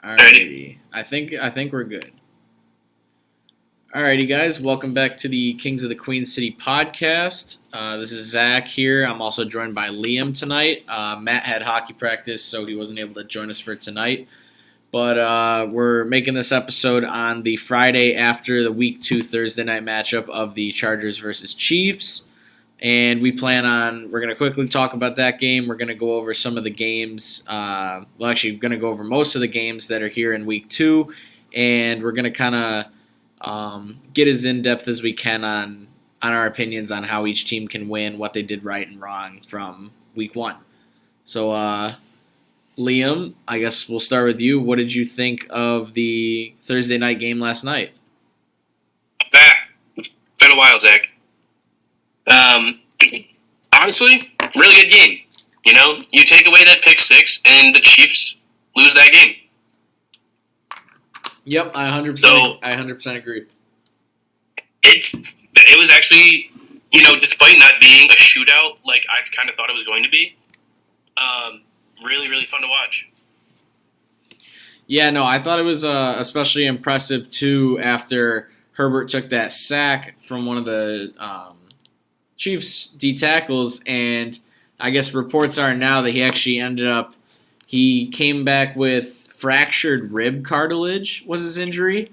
Alrighty. I think we're good. Alrighty, guys. Welcome back to the Kings of the Queen City podcast. This is Zach here. I'm also joined by Liam tonight. Matt had hockey practice, so he wasn't able to join us for tonight. But we're making this episode on the Friday after the Week 2 Thursday night matchup of the Chargers versus Chiefs. And we're going to quickly talk about that game. We're going to go over some of the games. We're going to go over most of the games that are here in Week 2. And we're going to kind of get as in-depth as we can on our opinions on how each team can win, what they did right and wrong from Week 1. So, Liam, I guess we'll start with you. What did you think of the Thursday night game last night? I'm back. Been a while, Zach. Honestly, really good game. You know, you take away that pick six, and the Chiefs lose that game. Yep, I 100% agree. It was actually, despite not being a shootout like I kind of thought it was going to be, really, really fun to watch. Yeah, no, I thought it was especially impressive, too, after Herbert took that sack from one of the Chiefs D-tackles, and I guess reports are now that he came back with fractured rib cartilage was his injury.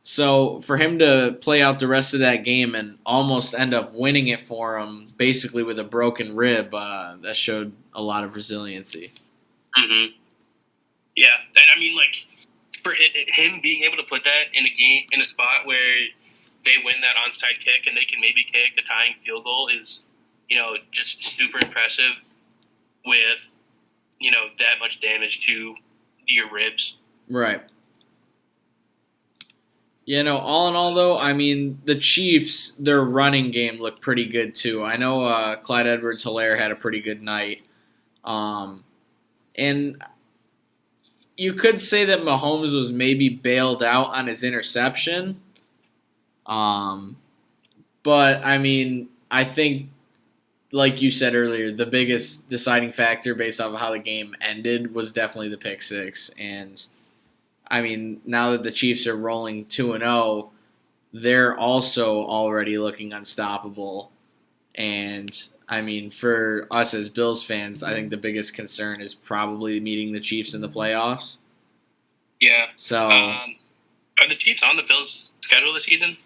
So for him to play out the rest of that game and almost end up winning it for him, basically with a broken rib, that showed a lot of resiliency. Mm-hmm. Yeah, and I mean, for him being able to put that in a spot where they win that onside kick and they can maybe kick a tying field goal is, just super impressive with, that much damage to your ribs. Right. Yeah, no, all in all, though, I mean, the Chiefs, their running game looked pretty good, too. I know Clyde Edwards-Helaire had a pretty good night. And you could say that Mahomes was maybe bailed out on his interception. But, I mean, I think, like you said earlier, the biggest deciding factor based off of how the game ended was definitely the pick six. And, I mean, now that the Chiefs are rolling 2-0, they're also already looking unstoppable. And, I mean, for us as Bills fans, I think the biggest concern is probably meeting the Chiefs in the playoffs. Yeah. So, are the Chiefs on the Bills' schedule this season?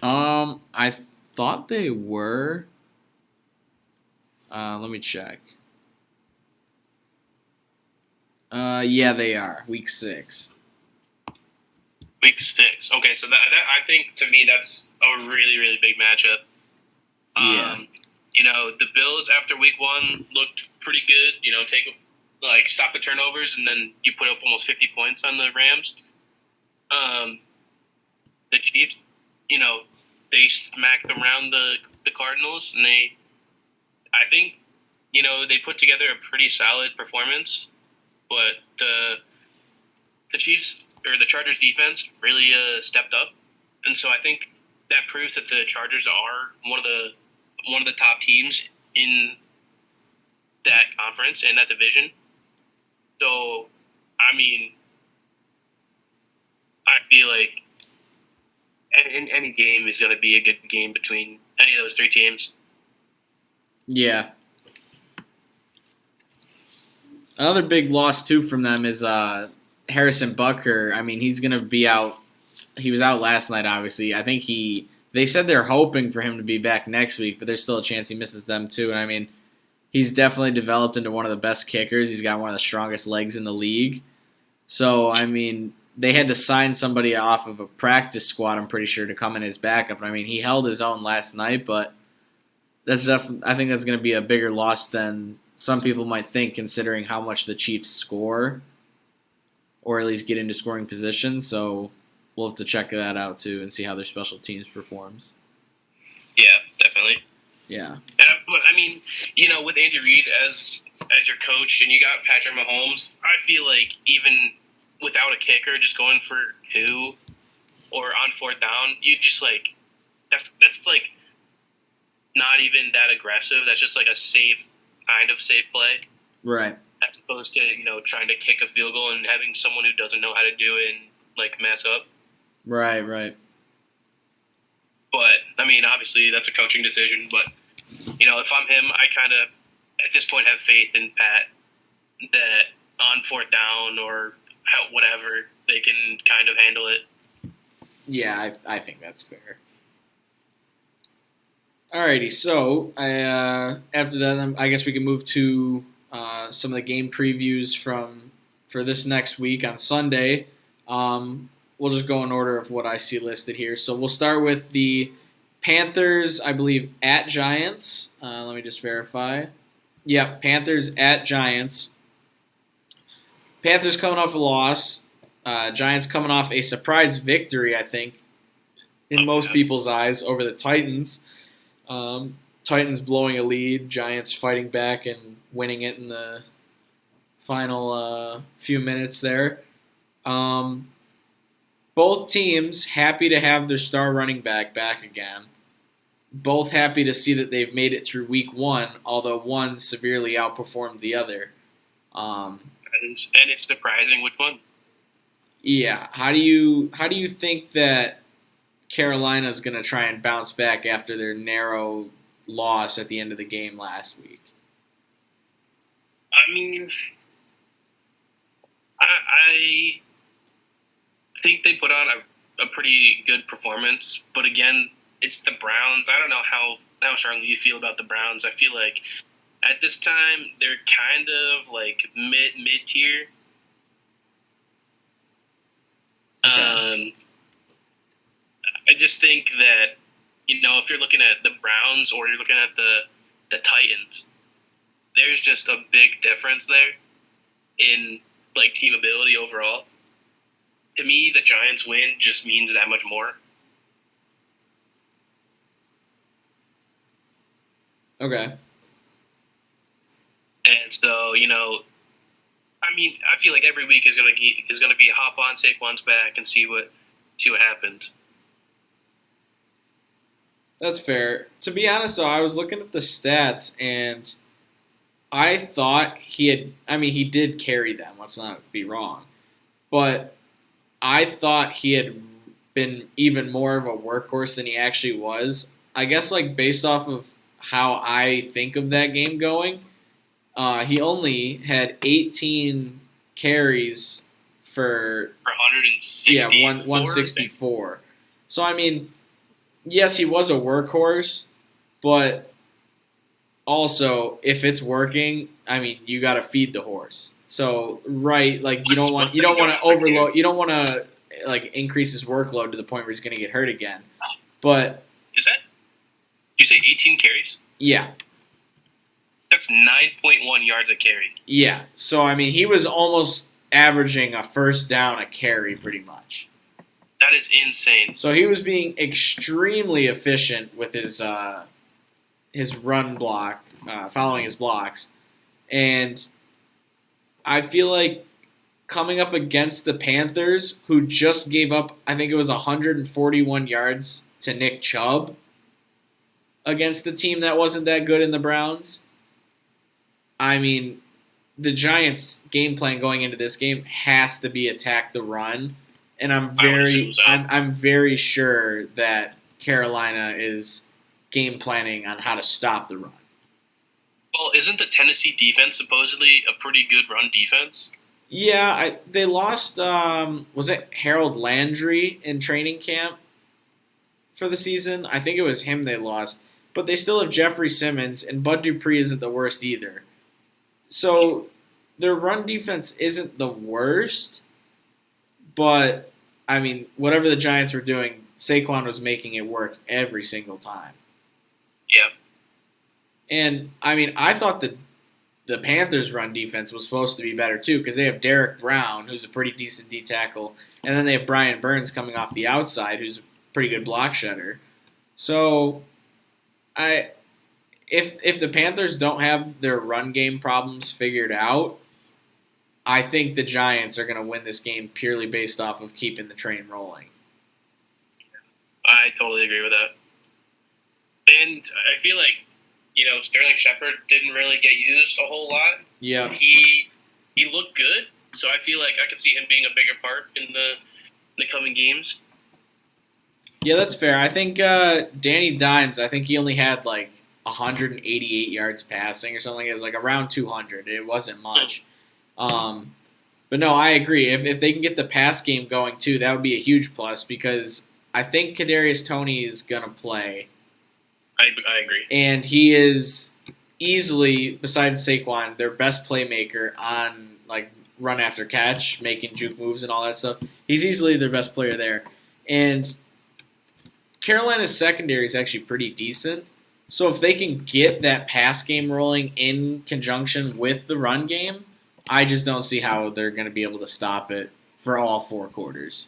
I thought they were. Let me check. Yeah, they are. Week 6. Week 6. Okay, so that I think to me that's a really, really big matchup. Yeah. The Bills after Week 1 looked pretty good. Stop the turnovers, and then you put up almost 50 points on the Rams. The Chiefs, they smacked around the Cardinals, and I think, they put together a pretty solid performance, but the Chiefs or the Chargers defense really stepped up, and so I think that proves that the Chargers are one of the top teams in that conference and that division. So, I mean, I feel like any game is going to be a good game between any of those three teams. Yeah. Another big loss, too, from them is Harrison Butker. I mean, he's going to be out. He was out last night, obviously. I think they said they're hoping for him to be back next week, but there's still a chance he misses them, too. And, I mean, he's definitely developed into one of the best kickers. He's got one of the strongest legs in the league. So, I mean, they had to sign somebody off of a practice squad, I'm pretty sure, to come in as backup. I mean, he held his own last night, but I think that's going to be a bigger loss than some people might think, considering how much the Chiefs score, or at least get into scoring position. So we'll have to check that out, too, and see how their special teams performs. Yeah, definitely. Yeah. But I mean, with Andy Reid as your coach, and you got Patrick Mahomes, I feel like even without a kicker, just going for 2 or on 4th down, you just that's not even that aggressive. That's just like a safe play. Right. opposed to trying to kick a field goal and having someone who doesn't know how to do it and mess up. Right, right. But I mean, obviously that's a coaching decision. But if I'm him, I kind of at this point have faith in Pat that on fourth down or whatever they can kind of handle it. Yeah, I think that's fair. Alrighty, so after that, I guess we can move to some of the game previews for this next week on Sunday. We'll just go in order of what I see listed here. So we'll start with the Panthers, I believe, at Giants. Let me just verify. Yep, Panthers at Giants. Panthers coming off a loss. Giants coming off a surprise victory, I think, in most people's eyes, over the Titans. Titans blowing a lead, Giants fighting back and winning it in the final few minutes there. Both teams happy to have their star running back again. Both happy to see that they've made it through week one, although one severely outperformed the other. And it's surprising which one. Yeah. How do you think that Carolina's going to try and bounce back after their narrow loss at the end of the game last week? I mean, I think they put on a pretty good performance, but again, it's the Browns. I don't know how strongly you feel about the Browns. I feel like at this time they're kind of mid tier. Okay. I just think that if you're looking at the Browns or you're looking at the Titans, there's just a big difference there in team ability overall. To me, the Giants win just means that much more. Okay. And so, I mean, I feel like every week is gonna be hop on Saquon's back and see what happens. That's fair. To be honest, though, I was looking at the stats, and I thought he did carry them. Let's not be wrong. But I thought he had been even more of a workhorse than he actually was. I guess, based off of how I think of that game going, he only had 18 carries for 164. So, I mean, yes, he was a workhorse, but also if it's working, I mean, you got to feed the horse. So, right, you don't want to overload, you don't want to increase his workload to the point where he's going to get hurt again. But is that? Did you say 18 carries? Yeah. That's 9.1 yards a carry. Yeah. So, I mean, he was almost averaging a first down a carry pretty much. That is insane. So he was being extremely efficient with his run block, following his blocks. And I feel like coming up against the Panthers, who just gave up, I think it was 141 yards to Nick Chubb, against the team that wasn't that good in the Browns, I mean, the Giants' game plan going into this game has to be attack the run, and I'm very sure that Carolina is game planning on how to stop the run. Well, isn't the Tennessee defense supposedly a pretty good run defense? Yeah, they lost. Was it Harold Landry in training camp for the season? I think it was him they lost, but they still have Jeffrey Simmons, and Bud Dupree isn't the worst either. So their run defense isn't the worst, but, I mean, whatever the Giants were doing, Saquon was making it work every single time. Yeah. And, I mean, I thought that the Panthers' run defense was supposed to be better, too, because they have Derek Brown, who's a pretty decent D tackle, and then they have Brian Burns coming off the outside, who's a pretty good block shedder. So, If the Panthers don't have their run game problems figured out, I think the Giants are going to win this game purely based off of keeping the train rolling. I totally agree with that. And I feel like, Sterling Shepard didn't really get used a whole lot. Yeah. He good. So I feel like I could see him being a bigger part in the coming games. Yeah, that's fair. I think Danny Dimes, I think he only had like 188 yards passing or something. It was like around 200. It wasn't much. But no, I agree. If they can get the pass game going too, that would be a huge plus because I think Kadarius Toney is going to play. I agree. And he is easily, besides Saquon, their best playmaker on like run after catch, making juke moves and all that stuff. He's easily their best player there. And Carolina's secondary is actually pretty decent. So if they can get that pass game rolling in conjunction with the run game, I just don't see how they're going to be able to stop it for all 4 quarters.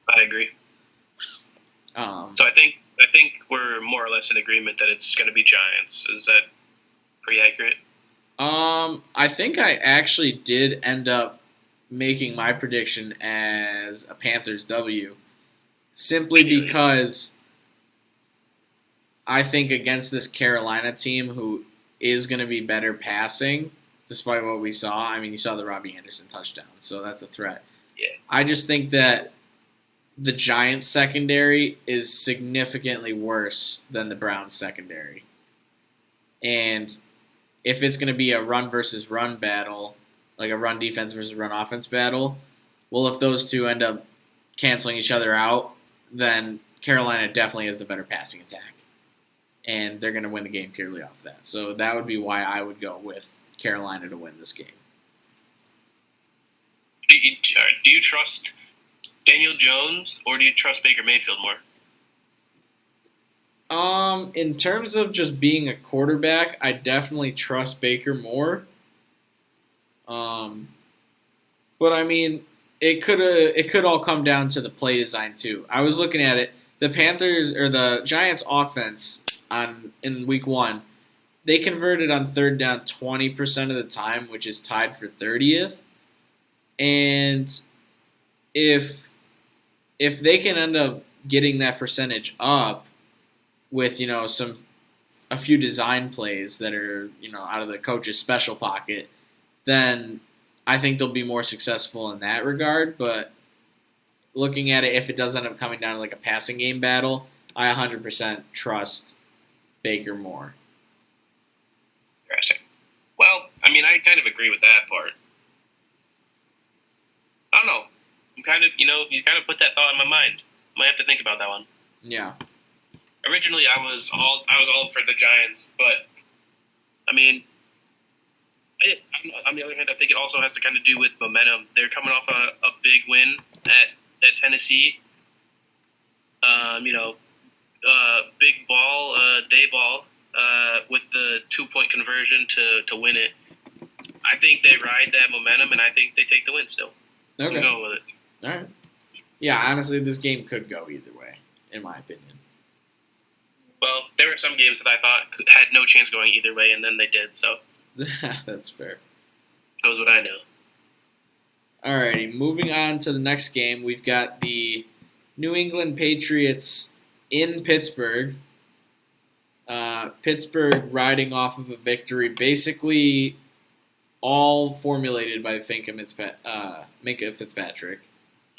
I agree. So I think we're more or less in agreement that it's going to be Giants. Is that pretty accurate? I think I actually did end up making my prediction as a Panthers W, simply because I think against this Carolina team who is going to be better passing, despite what we saw. I mean, you saw the Robbie Anderson touchdown, so that's a threat. Yeah. I just think that the Giants secondary is significantly worse than the Browns secondary. And if it's going to be a run versus run battle, like a run defense versus run offense battle, well, if those two end up canceling each other out, then Carolina definitely has the better passing attack. And they're going to win the game purely off that. So that would be why I would go with Carolina to win this game. Do you trust Daniel Jones or do you trust Baker Mayfield more? In terms of just being a quarterback, I definitely trust Baker more. But I mean, it could all come down to the play design too. I was looking at it. The Panthers or the Giants offense in week 1, they converted on third down 20% of the time, which is tied for 30th. And if they can end up getting that percentage up with, a few design plays that are, out of the coach's special pocket, then I think they'll be more successful in that regard. But looking at it, if it does end up coming down to like a passing game battle, I 100% trust Baker more. Interesting. Well, I mean, I kind of agree with that part. I don't know. I'm kind of, you kind of put that thought in my mind. Might have to think about that one. Yeah. Originally, I was all for the Giants, but I mean, on the other hand, I think it also has to kind of do with momentum. They're coming off a big win at Tennessee. Big ball, day ball, with the 2-point conversion to win it. I think they ride that momentum, and I think they take the win still. Okay. I'm going with it. All right. Yeah, honestly, this game could go either way, in my opinion. Well, there were some games that I thought had no chance going either way, and then they did, so. That's fair. Knows what I know. Alrighty, moving on to the next game, we've got the New England Patriots in Pittsburgh. Pittsburgh riding off of a victory, basically all formulated by Minkah Fitzpatrick.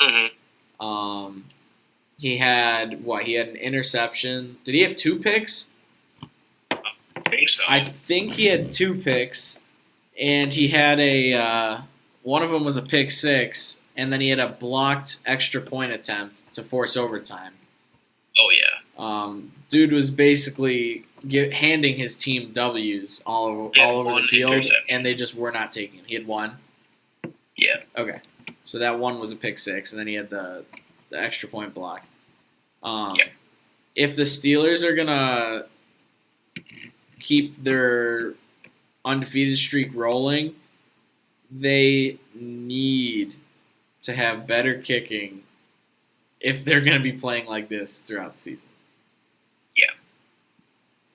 Mm-hmm. He had an interception. Did he have 2 picks? I think so. I think he had 2 picks, and he had one of them was a pick 6, and then he had a blocked extra point attempt to force overtime. Oh yeah. Dude was basically handing his team W's all over the field, and they just were not taking him. He had 1. Yeah. Okay, so that 1 was a pick 6, and then he had the extra point block. If the Steelers are gonna keep their undefeated streak rolling, they need to have better kicking if they're going to be playing like this throughout the season. Yeah.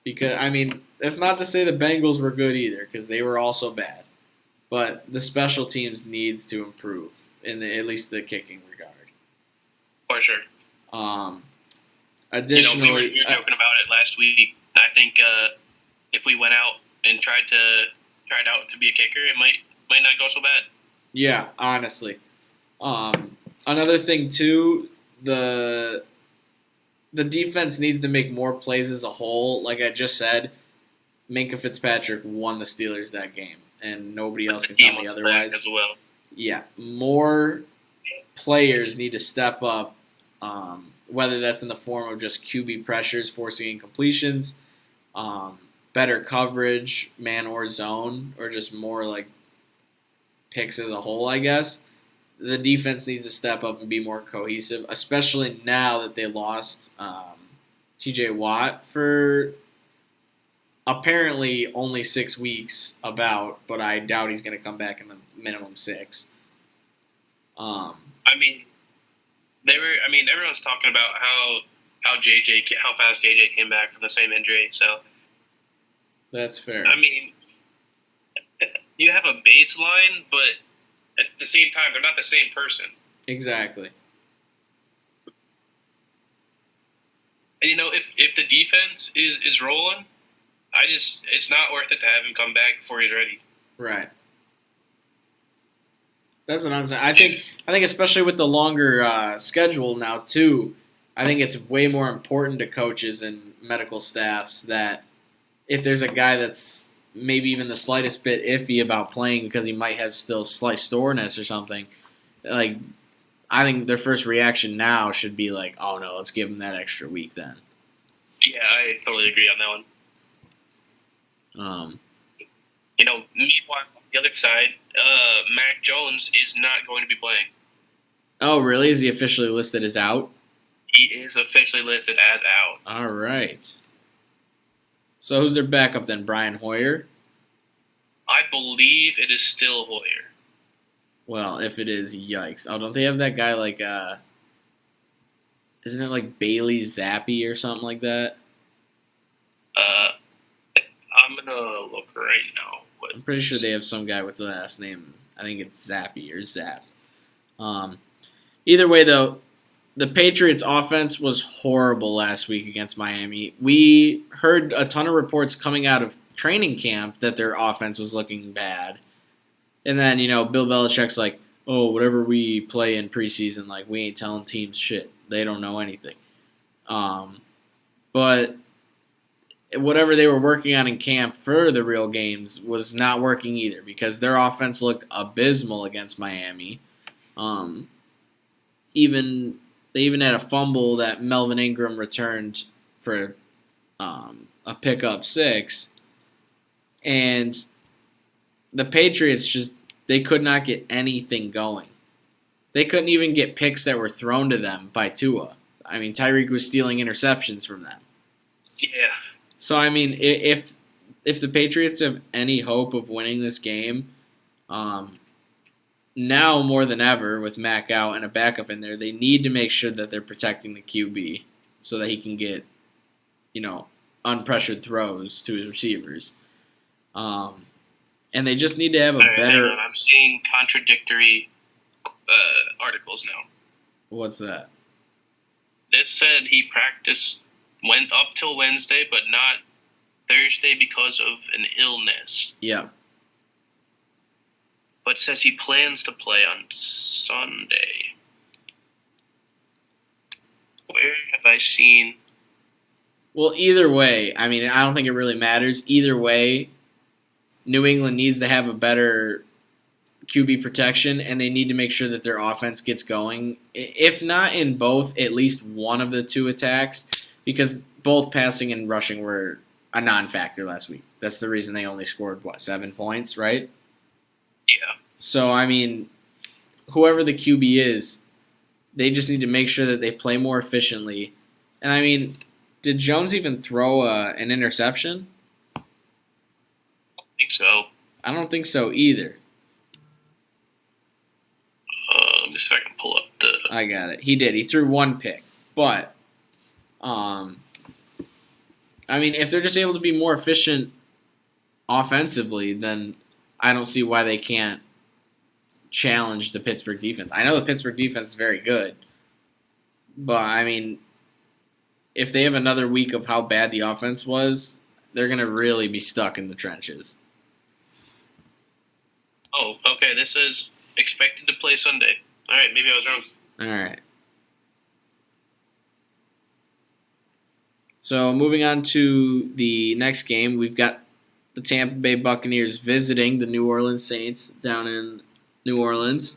Because, I mean, that's not to say the Bengals were good either, because they were also bad. But the special teams needs to improve, in at least the kicking regard. For sure. Additionally, we were joking about it last week. I think if we went out and tried out to be a kicker, it might not go so bad. Yeah, honestly. Another thing too, the defense needs to make more plays as a whole. Like I just said, Minka Fitzpatrick won the Steelers that game, and nobody But else the can tell team me was back otherwise. as well. Yeah, more players need to step up, whether that's in the form of just QB pressures, forcing incompletions, better coverage, man or zone, or just more like picks as a whole, I guess. The defense needs to step up and be more cohesive, especially now that they lost TJ Watt for apparently only 6 weeks but I doubt he's going to come back in the minimum 6. I mean, everyone's talking about how fast JJ came back from the same injury. So That's fair. I mean, you have a baseline, but at the same time, they're not the same person. Exactly. And if the defense is rolling, it's not worth it to have him come back before he's ready. Right. That's what I'm saying. I think especially with the longer schedule now too, I think it's way more important to coaches and medical staffs that if there's a guy that's maybe even the slightest bit iffy about playing because he might have still slight soreness or something, like I think their first reaction now should be like, oh no, let's give him that extra week then. Yeah, I totally agree on that one. Meanwhile, on the other side, Mac Jones is not going to be playing. Oh, really? Is he officially listed as out? He is officially listed as out. All right. So who's their backup then? Brian Hoyer? I believe it is still Hoyer. Well, if it is, yikes. Oh, don't they have that guy like, isn't it like Bailey Zappi or something like that? I'm going to look right now. I'm pretty sure they have some guy with the last name. I think it's Zappi or Zap. Either way, though, the Patriots' offense was horrible last week against Miami. We heard a ton of reports coming out of training camp that their offense was looking bad. And then, Bill Belichick's like, oh, whatever we play in preseason, like, we ain't telling teams shit. They don't know anything. But whatever they were working on in camp for the real games was not working either because their offense looked abysmal against Miami. They even had a fumble that Melvin Ingram returned for a pickup 6. And the Patriots they could not get anything going. They couldn't even get picks that were thrown to them by Tua. I mean, Tyreek was stealing interceptions from them. Yeah. So, I mean, if the Patriots have any hope of winning this game, now more than ever with Mac out and a backup in there, they need to make sure that they're protecting the QB so that he can get, unpressured throws to his receivers. And they just need to have a better. I'm seeing contradictory articles now. What's that? This said he went up till Wednesday, but not Thursday because of an illness. Yeah. But says he plans to play on Sunday. Where have I seen? Well, either way, I mean, I don't think it really matters. Either way, New England needs to have a better QB protection, and they need to make sure that their offense gets going. If not in both, at least one of the two attacks, because both passing and rushing were a non-factor last week. That's the reason they only scored, 7 points, right? Yeah. So, I mean, whoever the QB is, they just need to make sure that they play more efficiently. And, I mean, did Jones even throw an interception? I don't think so. I don't think so either. Let me see if I can pull up the... I got it. He did. He threw one pick. But, I mean, if they're just able to be more efficient offensively, then I don't see why they can't challenge the Pittsburgh defense. I know the Pittsburgh defense is very good. But, I mean, if they have another week of how bad the offense was, they're going to really be stuck in the trenches. Oh, okay. This is expected to play Sunday. All right, maybe I was wrong. All right. So moving on to the next game, we've got the Tampa Bay Buccaneers visiting the New Orleans Saints down in New Orleans.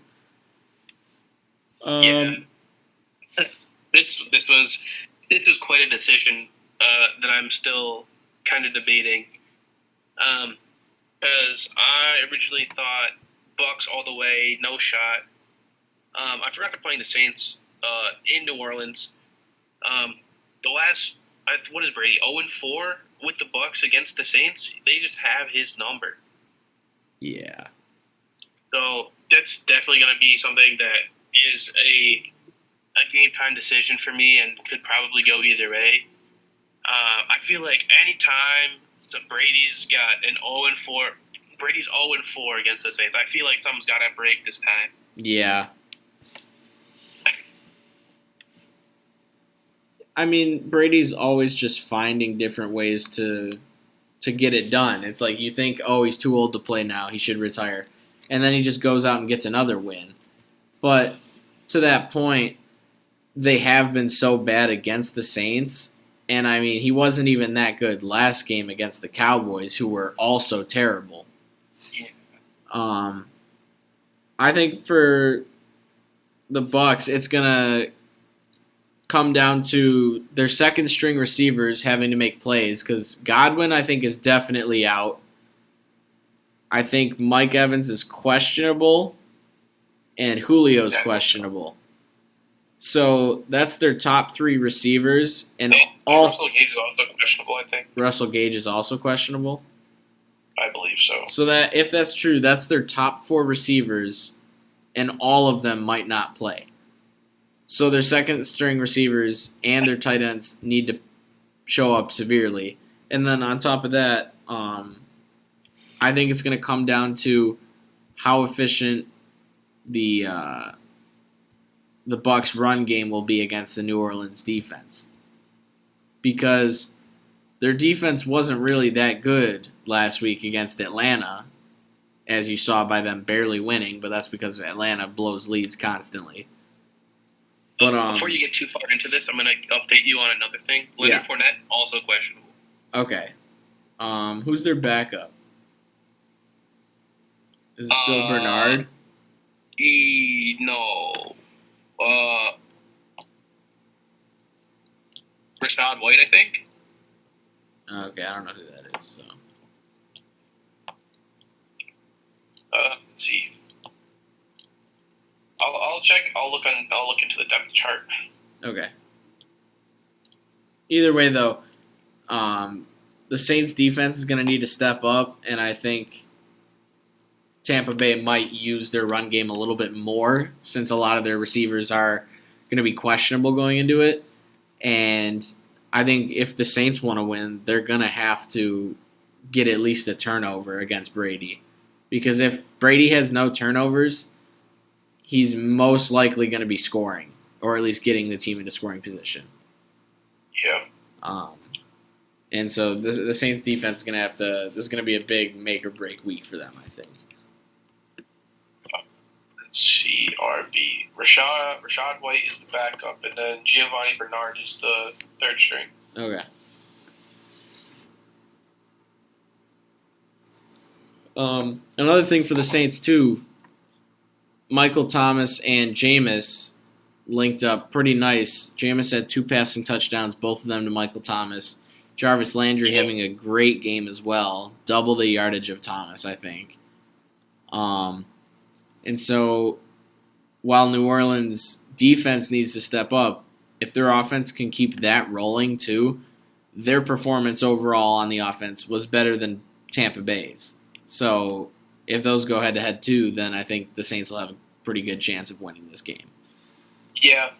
Yeah, this was quite a decision that I'm still kind of debating. Because I originally thought Bucks all the way, no shot. I forgot they're playing the Saints in New Orleans. The last, what is Brady? 0-4 with the Bucks against the Saints. They just have his number. Yeah. So that's definitely going to be something that is a game time decision for me and could probably go either way. I feel like anytime Brady's got an 0-4, Brady's 0-4 against the Saints, I feel like something's got to break this time. Yeah. I mean, Brady's always just finding different ways to get it done. It's like you think, oh, he's too old to play now. He should retire. And then he just goes out and gets another win. But to that point, they have been so bad against the Saints. And, I mean, he wasn't even that good last game against the Cowboys, who were also terrible. I think for the Bucks, it's going to come down to their second-string receivers having to make plays because Godwin, I think, is definitely out. I think Mike Evans is questionable, and Julio's questionable. So that's their top three receivers, and Russell Gage is also questionable. I think Russell Gage is also questionable. I believe so. So that if that's true, that's their top four receivers, and all of them might not play. So their second-string receivers and their tight ends need to show up severely, and then on top of that, I think it's going to come down to how efficient the Bucs' run game will be against the New Orleans defense. Because their defense wasn't really that good last week against Atlanta, as you saw by them barely winning, but that's because Atlanta blows leads constantly. But before you get too far into this, I'm going to update you on another thing. Leonard Fournette, also questionable. Okay. Who's their backup? Is it still Bernard? No. Rashad White, I think. Okay, I don't know who that is. So. Let's see. I'll check. I'll look into the depth chart. Okay. Either way, though, the Saints defense is going to need to step up, and I think Tampa Bay might use their run game a little bit more since a lot of their receivers are going to be questionable going into it. And I think if the Saints want to win, they're going to have to get at least a turnover against Brady. Because if Brady has no turnovers, he's most likely going to be scoring, or at least getting the team into scoring position. Yeah. And so the Saints defense is going to have to – this is going to be a big make-or-break week for them, I think. Let's see, RB. Rashad White is the backup, and then Giovanni Bernard is the third string. Okay. Another thing for the Saints, too, Michael Thomas and Jameis linked up pretty nice. Jameis had 2 passing touchdowns, both of them to Michael Thomas. Jarvis Landry having a great game as well, double the yardage of Thomas, I think. And so while New Orleans' defense needs to step up, if their offense can keep that rolling too, their performance overall on the offense was better than Tampa Bay's. So if those go head-to-head too, then I think the Saints will have a pretty good chance of winning this game. Yeah.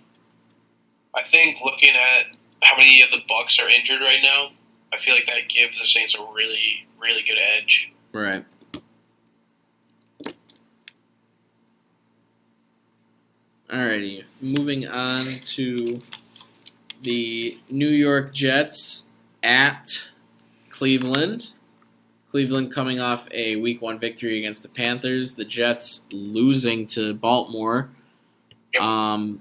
I think looking at how many of the Bucs are injured right now, I feel like that gives the Saints a really, really good edge. Right. Alrighty, moving on to the New York Jets at Cleveland. Cleveland coming off a Week 1 victory against the Panthers. The Jets losing to Baltimore. Yep.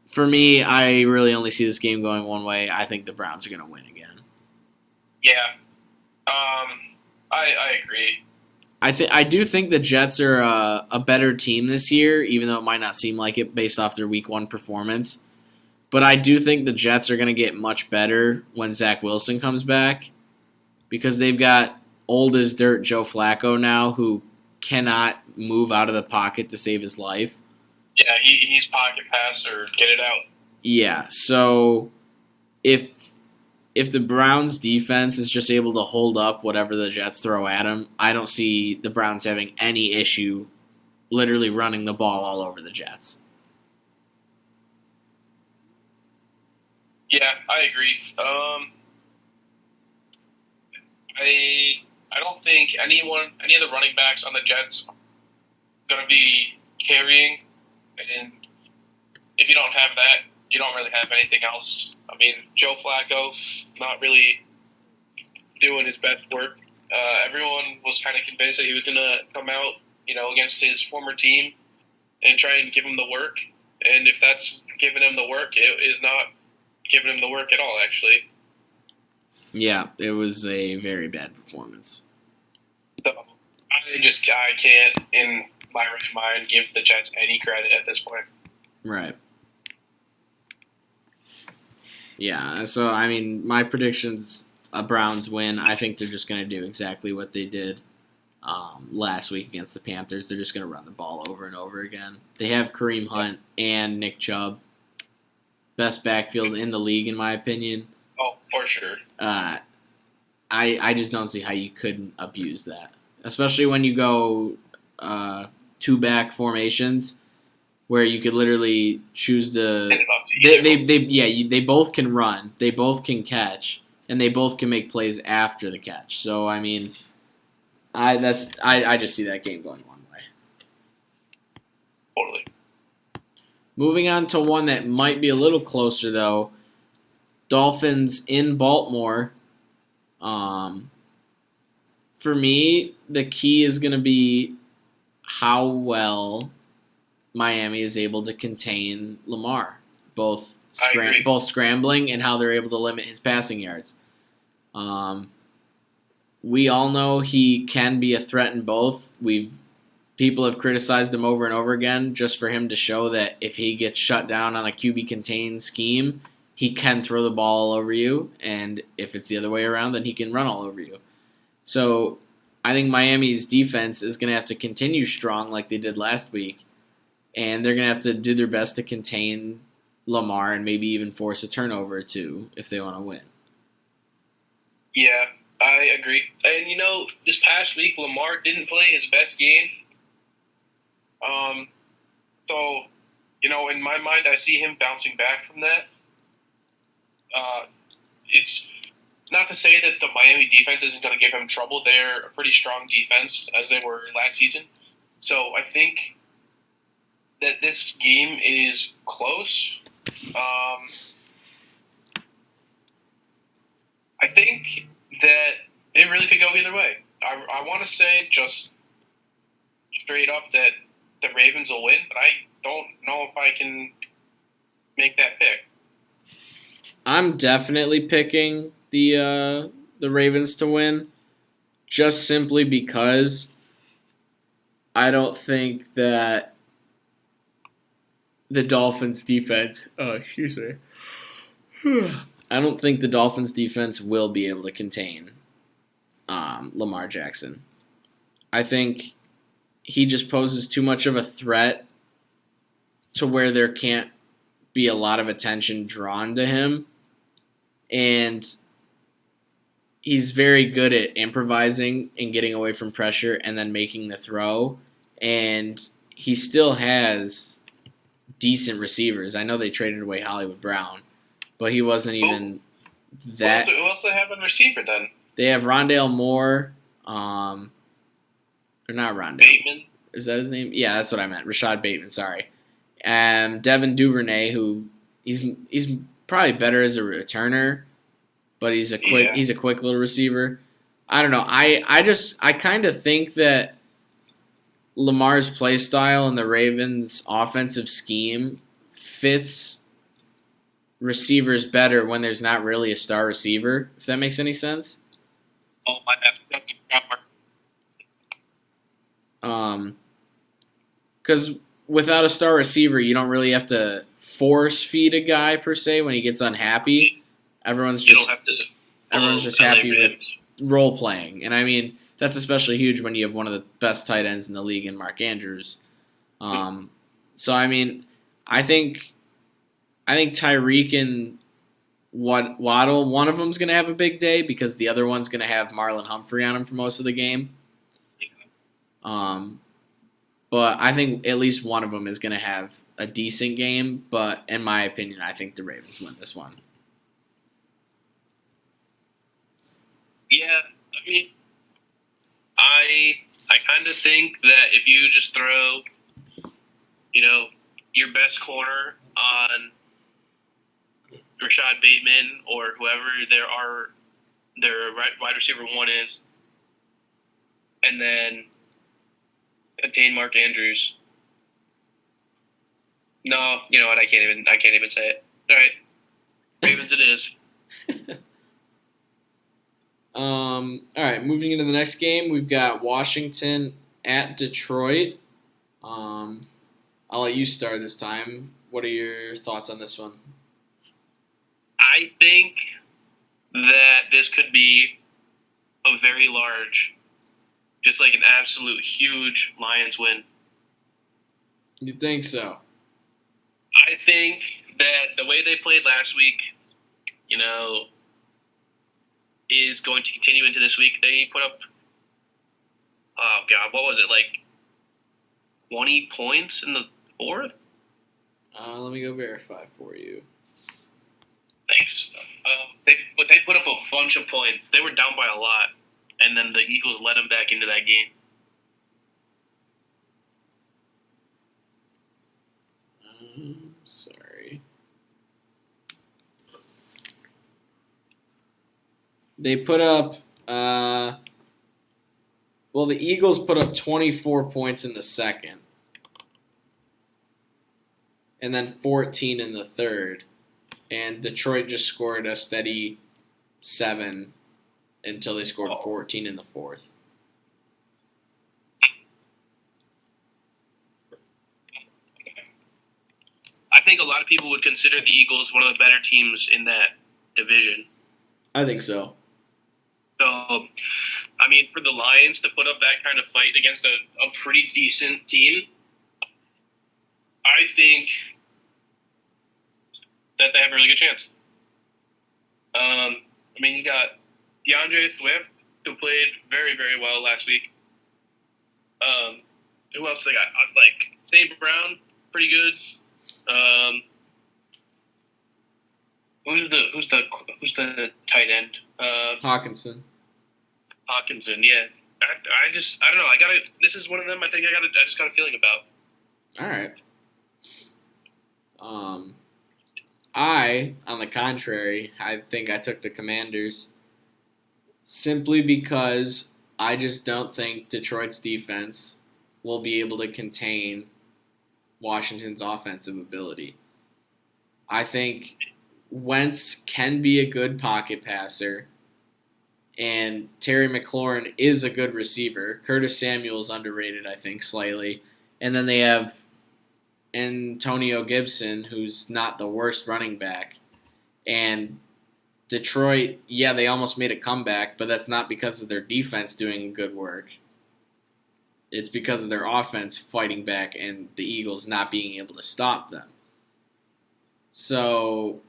For me, I really only see this game going one way. I think the Browns are going to win again. Yeah. I agree. I do think the Jets are a better team this year, even though it might not seem like it based off their Week 1 performance. But I do think the Jets are going to get much better when Zach Wilson comes back because they've got old as dirt Joe Flacco now who cannot move out of the pocket to save his life. Yeah, he's pocket pass or get it out. Yeah, so if the Browns defense is just able to hold up whatever the Jets throw at them, I don't see the Browns having any issue literally running the ball all over the Jets. Yeah, I agree. I don't think any of the running backs on the Jets going to be carrying, and if you don't have that, you don't really have anything else. I mean, Joe Flacco not really doing his best work. Everyone was kind of convinced that he was going to come out, against his former team and try and give him the work. And if that's giving him the work, it is not giving him the work at all, actually. Yeah, it was a very bad performance. So I can't, in my right mind, give the Jets any credit at this point. Right. Yeah, so, I mean, my prediction's a Browns win. I think they're just going to do exactly what they did last week against the Panthers. They're just going to run the ball over and over again. They have Kareem Hunt and Nick Chubb. Best backfield in the league, in my opinion. Oh, for sure. I just don't see how you couldn't abuse that, especially when you go two-back formations where you could literally choose they both can run, they both can catch, and they both can make plays after the catch. So I mean, I just see that game going one way. Totally. Moving on to one that might be a little closer though, Dolphins in Baltimore. For me, the key is going to be how well Miami is able to contain Lamar, both scrambling and how they're able to limit his passing yards. We all know he can be a threat in both. People have criticized him over and over again just for him to show that if he gets shut down on a QB contained scheme, he can throw the ball all over you, and if it's the other way around, then he can run all over you. So I think Miami's defense is going to have to continue strong like they did last week, and they're going to have to do their best to contain Lamar and maybe even force a turnover or two if they want to win. Yeah, I agree. And, this past week, Lamar didn't play his best game. So, in my mind, I see him bouncing back from that. It's not to say that the Miami defense isn't going to give him trouble. They're a pretty strong defense, as they were last season. So I think that this game is close. I think that it really could go either way. I want to say just straight up that the Ravens will win, but I don't know if I can make that pick. I'm definitely picking the Ravens to win, just simply because I don't think that the Dolphins defense. Oh, excuse me. I don't think the Dolphins defense will be able to contain Lamar Jackson. I think he just poses too much of a threat to where there can't be a lot of attention drawn to him. And he's very good at improvising and getting away from pressure and then making the throw. And he still has decent receivers. I know they traded away Hollywood Brown, but he wasn't even that. Who else do they have in receiver then? They have Rondale Moore. Or not Rondale. Bateman. Is that his name? Yeah, that's what I meant. Rashad Bateman, sorry. And Devin Duvernay, who he's probably better as a returner, but he's a quick little receiver. I don't know. I kind of think that Lamar's play style and the Ravens' offensive scheme fits receivers better when there's not really a star receiver, if that makes any sense. Oh, my Because without a star receiver, you don't really have to force feed a guy per se when he gets unhappy. Everyone's You just don't have to. everyone's just LA happy with Rams. role playing, and I mean that's especially huge when you have one of the best tight ends in the league in Mark Andrews. So I mean, I think Tyreek and Waddle, one of them's going to have a big day because the other one's going to have Marlon Humphrey on him for most of the game. But I think at least one of them is going to have a decent game. But in my opinion, I think the Ravens win this one. Yeah, I mean, I kind of think that if you just throw, your best corner on Rashad Bateman or whoever their wide receiver one is, and then contain Mark Andrews. No, you know what? I can't even say it. All right, Ravens it is. All right, moving into the next game, we've got Washington at Detroit. I'll let you start this time. What are your thoughts on this one? I think that this could be a very large, just like an absolute huge Lions win. You think so? I think that the way they played last week, is going to continue into this week. They put up, oh God, what was it, like 20 points in the fourth? Let me go verify for you. Thanks. They put up a bunch of points. They were down by a lot, and then the Eagles let them back into that game. Sorry. They put up, the Eagles put up 24 points in the second, and then 14 in the third, and Detroit just scored a steady 7 until they scored 14 in the fourth. I think a lot of people would consider the Eagles one of the better teams in that division. I think so. So, I mean, for the Lions to put up that kind of fight against a pretty decent team, I think that they have a really good chance. I mean, you got DeAndre Swift, who played very, very well last week. Who else they got? Like, St. Brown, pretty good. Who's the tight end? Hawkinson. Hawkinson, yeah. I don't know. This is one of them. I just got a feeling about. All right. On the contrary, I think I took the Commanders simply because I just don't think Detroit's defense will be able to contain Washington's offensive ability. I think Wentz can be a good pocket passer, and Terry McLaurin is a good receiver. Curtis Samuel's underrated, I think, slightly. And then they have Antonio Gibson, who's not the worst running back. And Detroit, yeah, they almost made a comeback, but that's not because of their defense doing good work. It's because of their offense fighting back and the Eagles not being able to stop them. So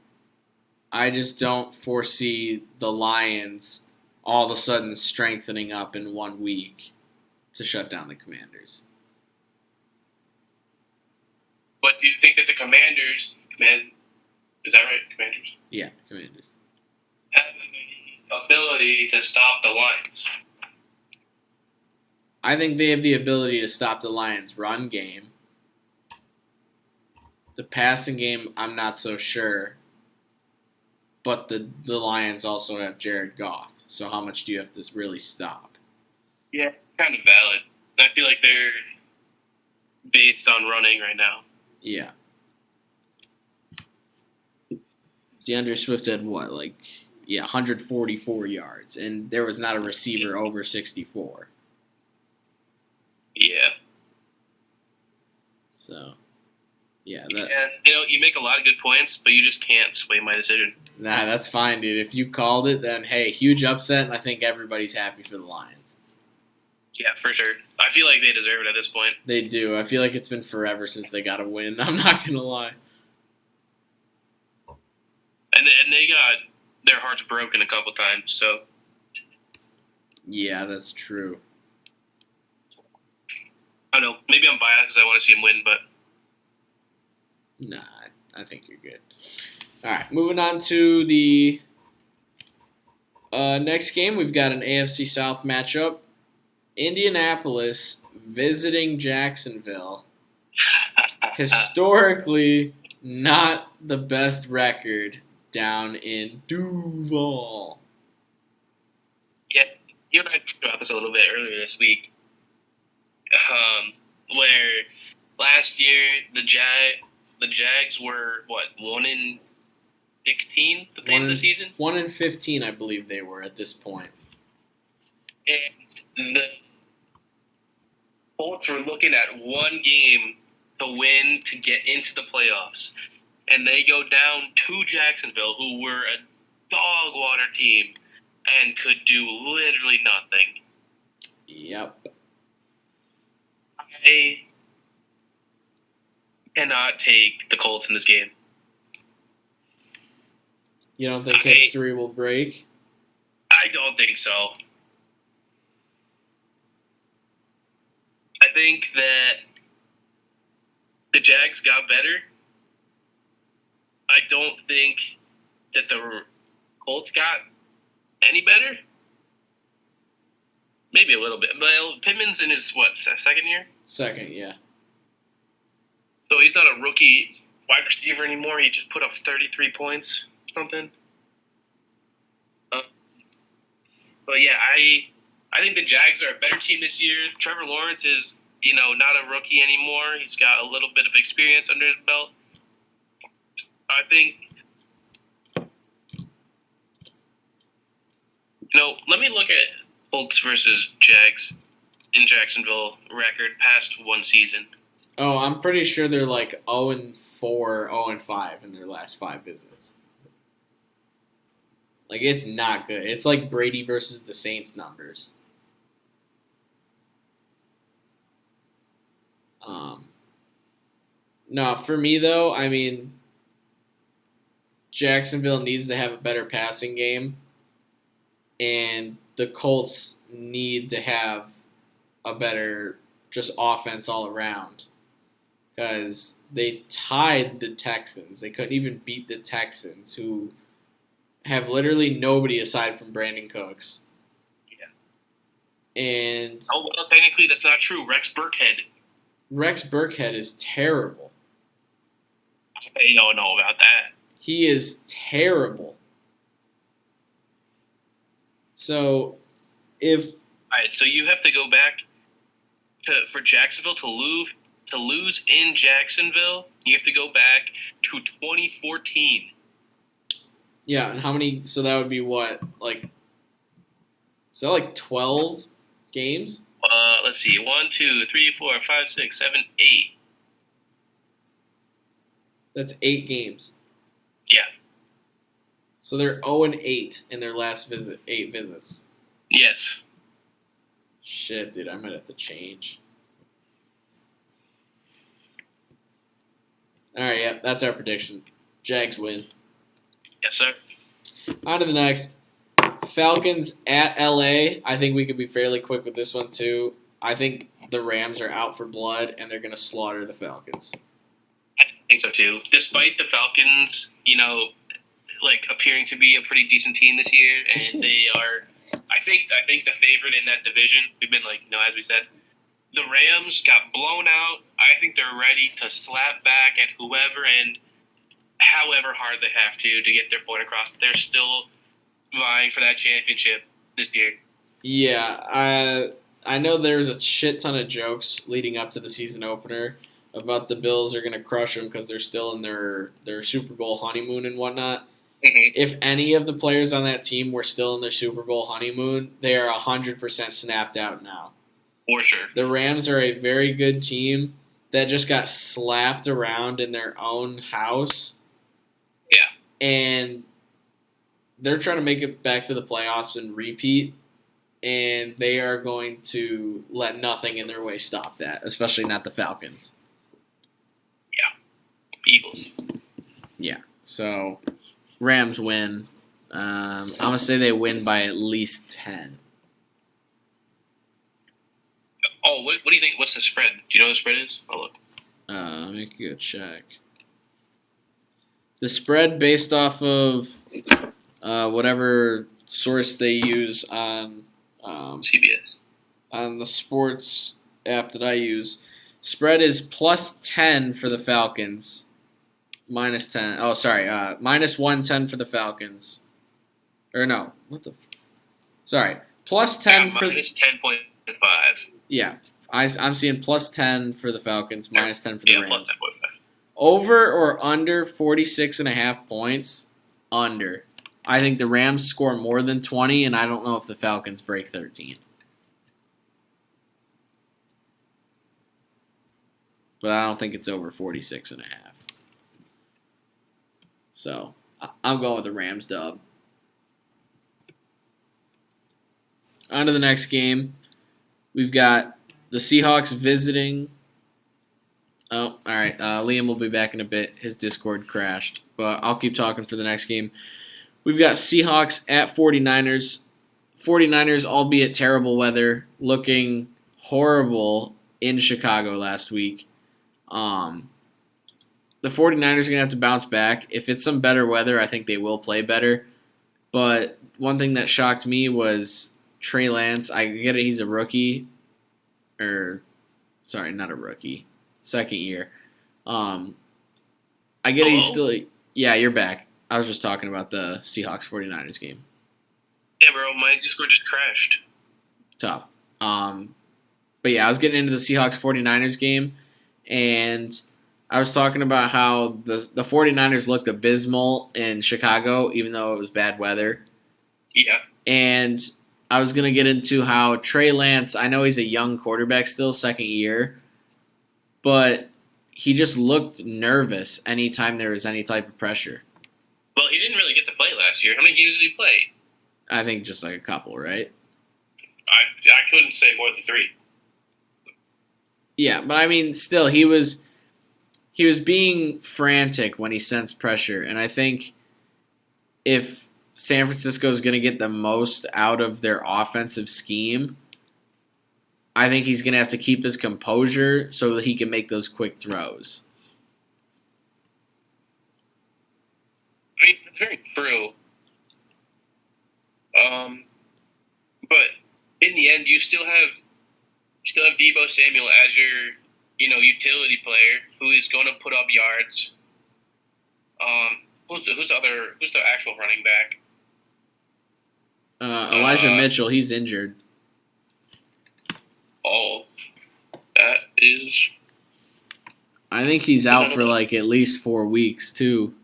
I just don't foresee the Lions all of a sudden strengthening up in 1 week to shut down the Commanders. But do you think that the Commanders, is that right? Commanders? Yeah, Commanders. Have the ability to stop the Lions? I think they have the ability to stop the Lions' run game. The passing game, I'm not so sure. But the Lions also have Jared Goff. So how much do you have to really stop? Yeah, kind of valid. I feel like they're based on running right now. Yeah. DeAndre Swift had what, 144 yards, and there was not a receiver over 64. Yeah. So, you make a lot of good points, but you just can't sway my decision. Nah, that's fine, dude. If you called it, then hey, huge upset, and I think everybody's happy for the Lions. Yeah, for sure. I feel like they deserve it at this point. They do. I feel like it's been forever since they got a win. I'm not gonna lie. And they got their hearts broken a couple times, so. Yeah, that's true. I don't know. Maybe I'm biased because I want to see him win, but. Nah, I think you're good. All right, moving on to the next game. We've got an AFC South matchup. Indianapolis visiting Jacksonville. Historically, not the best record down in Duval. Yeah, you and I talked about this a little bit earlier this week, where last year the Jags were 1-16 at the end of the season. 1-15, I believe they were at this point. And the Colts were looking at one game to win to get into the playoffs, and they go down to Jacksonville, who were a dog water team and could do literally nothing. Yep. I cannot take the Colts in this game. You don't think history will break? I don't think so. I think that the Jags got better. I don't think that the Colts got any better. Maybe a little bit. Well, Pittman's in his, second year? Second, yeah. So he's not a rookie wide receiver anymore. He just put up 33 points or something. But yeah, I think the Jags are a better team this year. Trevor Lawrence is, not a rookie anymore. He's got a little bit of experience under his belt. I think, let me look at Colts versus Jags in Jacksonville record past one season. Oh, I'm pretty sure they're 0-4, 0-5 in their last 5 visits. It's not good. It's like Brady versus the Saints numbers. No, for me, though, I mean, Jacksonville needs to have a better passing game, and the Colts need to have a better just offense all around, because they tied the Texans. They couldn't even beat the Texans, who have literally nobody aside from Brandon Cooks. Yeah. And technically that's not true. Rex Burkhead is terrible. I don't know about that. He is terrible. So, all right, so you have to go back for Jacksonville to lose in Jacksonville. You have to go back to 2014. Yeah, and how many? So that would be what? Is that 12 games? Let's see. 1, 2, 3, 4, 5, 6, 7, 8. That's 8 games. Yeah. So they're 0-8 in their last 8 visits. Yes. Shit, dude, I might have to change. All right, yeah, that's our prediction. Jags win. Yes, sir. On to the next. Falcons at LA. I think we could be fairly quick with this one, too. I think the Rams are out for blood, and they're going to slaughter the Falcons. I think so, too. Despite the Falcons, appearing to be a pretty decent team this year, and they are, I think the favorite in that division. We've been, as we said, the Rams got blown out. I think they're ready to slap back at whoever and however hard they have to get their point across. They're still vying for that championship. this year. Yeah, I know there was a shit ton of jokes leading up to the season opener about the Bills are going to crush them because they're still in their Super Bowl honeymoon and whatnot. Mm-hmm. If any of the players on that team were still in their Super Bowl honeymoon, they are 100% snapped out now. For sure. The Rams are a very good team that just got slapped around in their own house. Yeah. And they're trying to make it back to the playoffs and repeat. And they are going to let nothing in their way stop that, especially not the Falcons. Yeah. Eagles. Yeah. So, Rams win. I'm going to say they win by at least 10. Oh, what do you think? What's the spread? Do you know what the spread is? I'll look. Let me go check. The spread based off of whatever source they use on CBS. On the sports app that I use, spread is plus 10 for the Falcons. Minus 10. Oh, sorry. Minus 110 for the Falcons. Or no. What the? Sorry. Plus 10 for. Minus 10.5. Yeah. I'm seeing plus 10 for the Falcons, minus 10 for the Rams. Plus 10.5. Over or under 46.5 points? Under. I think the Rams score more than 20, and I don't know if the Falcons break 13. But I don't think it's over 46.5. So, I'm going with the Rams dub. On to the next game. We've got the Seahawks visiting. Oh, all right. Liam will be back in a bit. His Discord crashed. But I'll keep talking for the next game. We've got Seahawks at 49ers. 49ers, albeit terrible weather, looking horrible in Chicago last week. The 49ers are going to have to bounce back. If it's some better weather, I think they will play better. But one thing that shocked me was Trey Lance. I get it, he's a rookie. Sorry, not a rookie. Second year. I get it, he's still... Yeah, you're back. I was just talking about the Seahawks 49ers game. Yeah, bro, my Discord just crashed. Tough. But yeah, I was getting into the Seahawks 49ers game, and I was talking about how the 49ers looked abysmal in Chicago, even though it was bad weather. Yeah. And I was going to get into how Trey Lance, I know he's a young quarterback still, second year, but he just looked nervous anytime there was any type of pressure. Well, he didn't really get to play last year. How many games did he play? I think just like a couple, right? I couldn't say more than 3. Yeah, but I mean, still, he was being frantic when he sensed pressure, and I think if San Francisco is going to get the most out of their offensive scheme, I think he's going to have to keep his composure so that he can make those quick throws. I mean, it's very true. But in the end, you still have Deebo Samuel as your, utility player who is going to put up yards. Who's the actual running back? Elijah Mitchell, he's injured. Oh, that is. I think he's out for like at least 4 weeks too.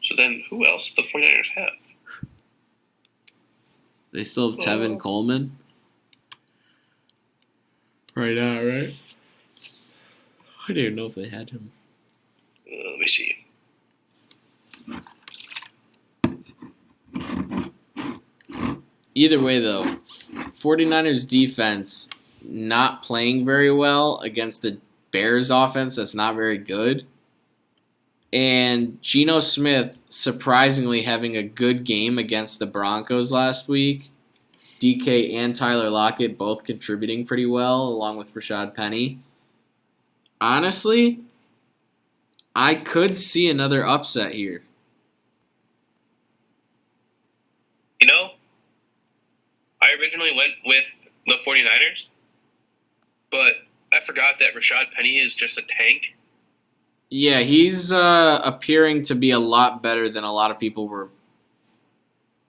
So then, who else do the 49ers have? They still have Tevin Coleman right now, right? I didn't even know if they had him. Let me see. Either way, though, 49ers defense not playing very well against the Bears offense that's not very good. And Geno Smith surprisingly having a good game against the Broncos last week. DK and Tyler Lockett both contributing pretty well, along with Rashad Penny. Honestly, I could see another upset here. I originally went with the 49ers, but I forgot that Rashad Penny is just a tank. Yeah, he's appearing to be a lot better than a lot of people were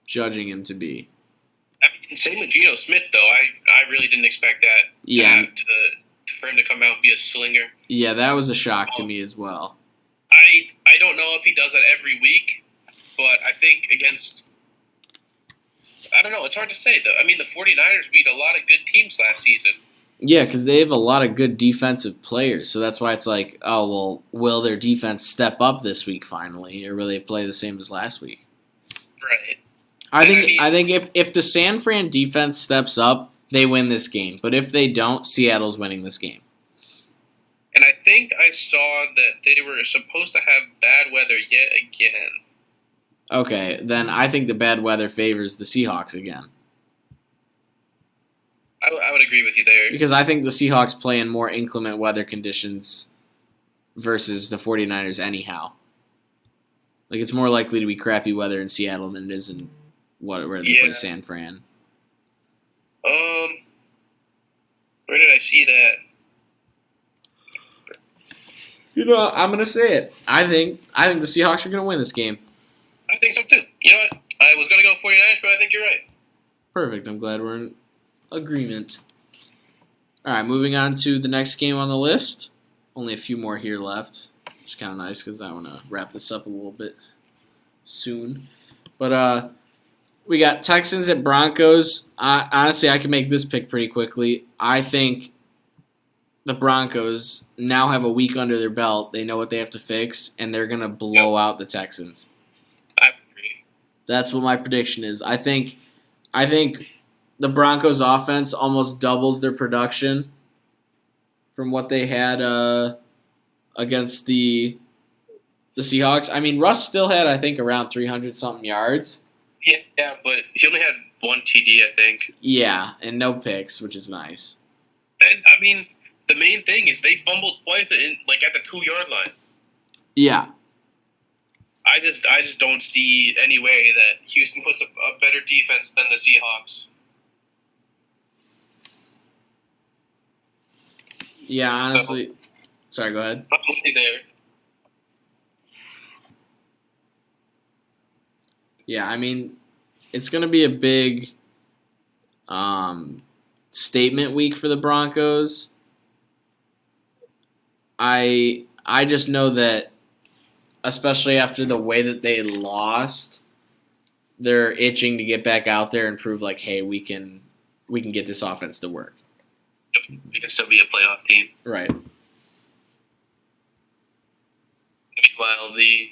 judging him to be. I mean, same with Geno Smith, though. I really didn't expect that. Yeah. For him to come out and be a slinger. Yeah, that was a shock to me as well. I don't know if he does that every week, but I think against. I don't know. It's hard to say, though. I mean, the 49ers beat a lot of good teams last season. Yeah, because they have a lot of good defensive players, so that's why it's like, oh, well, will their defense step up this week finally, or will they play the same as last week? Right. I think if the San Fran defense steps up, they win this game. But if they don't, Seattle's winning this game. And I think I saw that they were supposed to have bad weather yet again. Okay, then I think the bad weather favors the Seahawks again. I would agree with you there. Because I think the Seahawks play in more inclement weather conditions versus the 49ers anyhow. Like, it's more likely to be crappy weather in Seattle than it is in where they play San Fran. Where did I see that? You know, I'm going to say it. I think the Seahawks are going to win this game. I think so, too. You know what? I was going to go 49ers, but I think you're right. Perfect. I'm glad we're in agreement. All right, moving on to the next game on the list. Only a few more here left. Which is kind of nice because I want to wrap this up a little bit soon. But we got Texans at Broncos. Honestly, I can make this pick pretty quickly. I think the Broncos now have a week under their belt. They know what they have to fix, and they're going to blow out the Texans. I agree. That's what my prediction is. I think the Broncos offense almost doubles their production from what they had against the Seahawks. I mean, Russ still had, I think, around 300-something yards. Yeah, but he only had one TD, I think. Yeah, and no picks, which is nice. And, I mean, the main thing is they fumbled twice at the 2-yard line. Yeah. I just don't see any way that Houston puts a better defense than the Seahawks. Yeah, honestly. Sorry, go ahead. I'm there. Yeah, I mean, it's going to be a big statement week for the Broncos. I just know that, especially after the way that they lost, they're itching to get back out there and prove like, hey, we can get this offense to work. We can still be a playoff team. Right. Meanwhile, the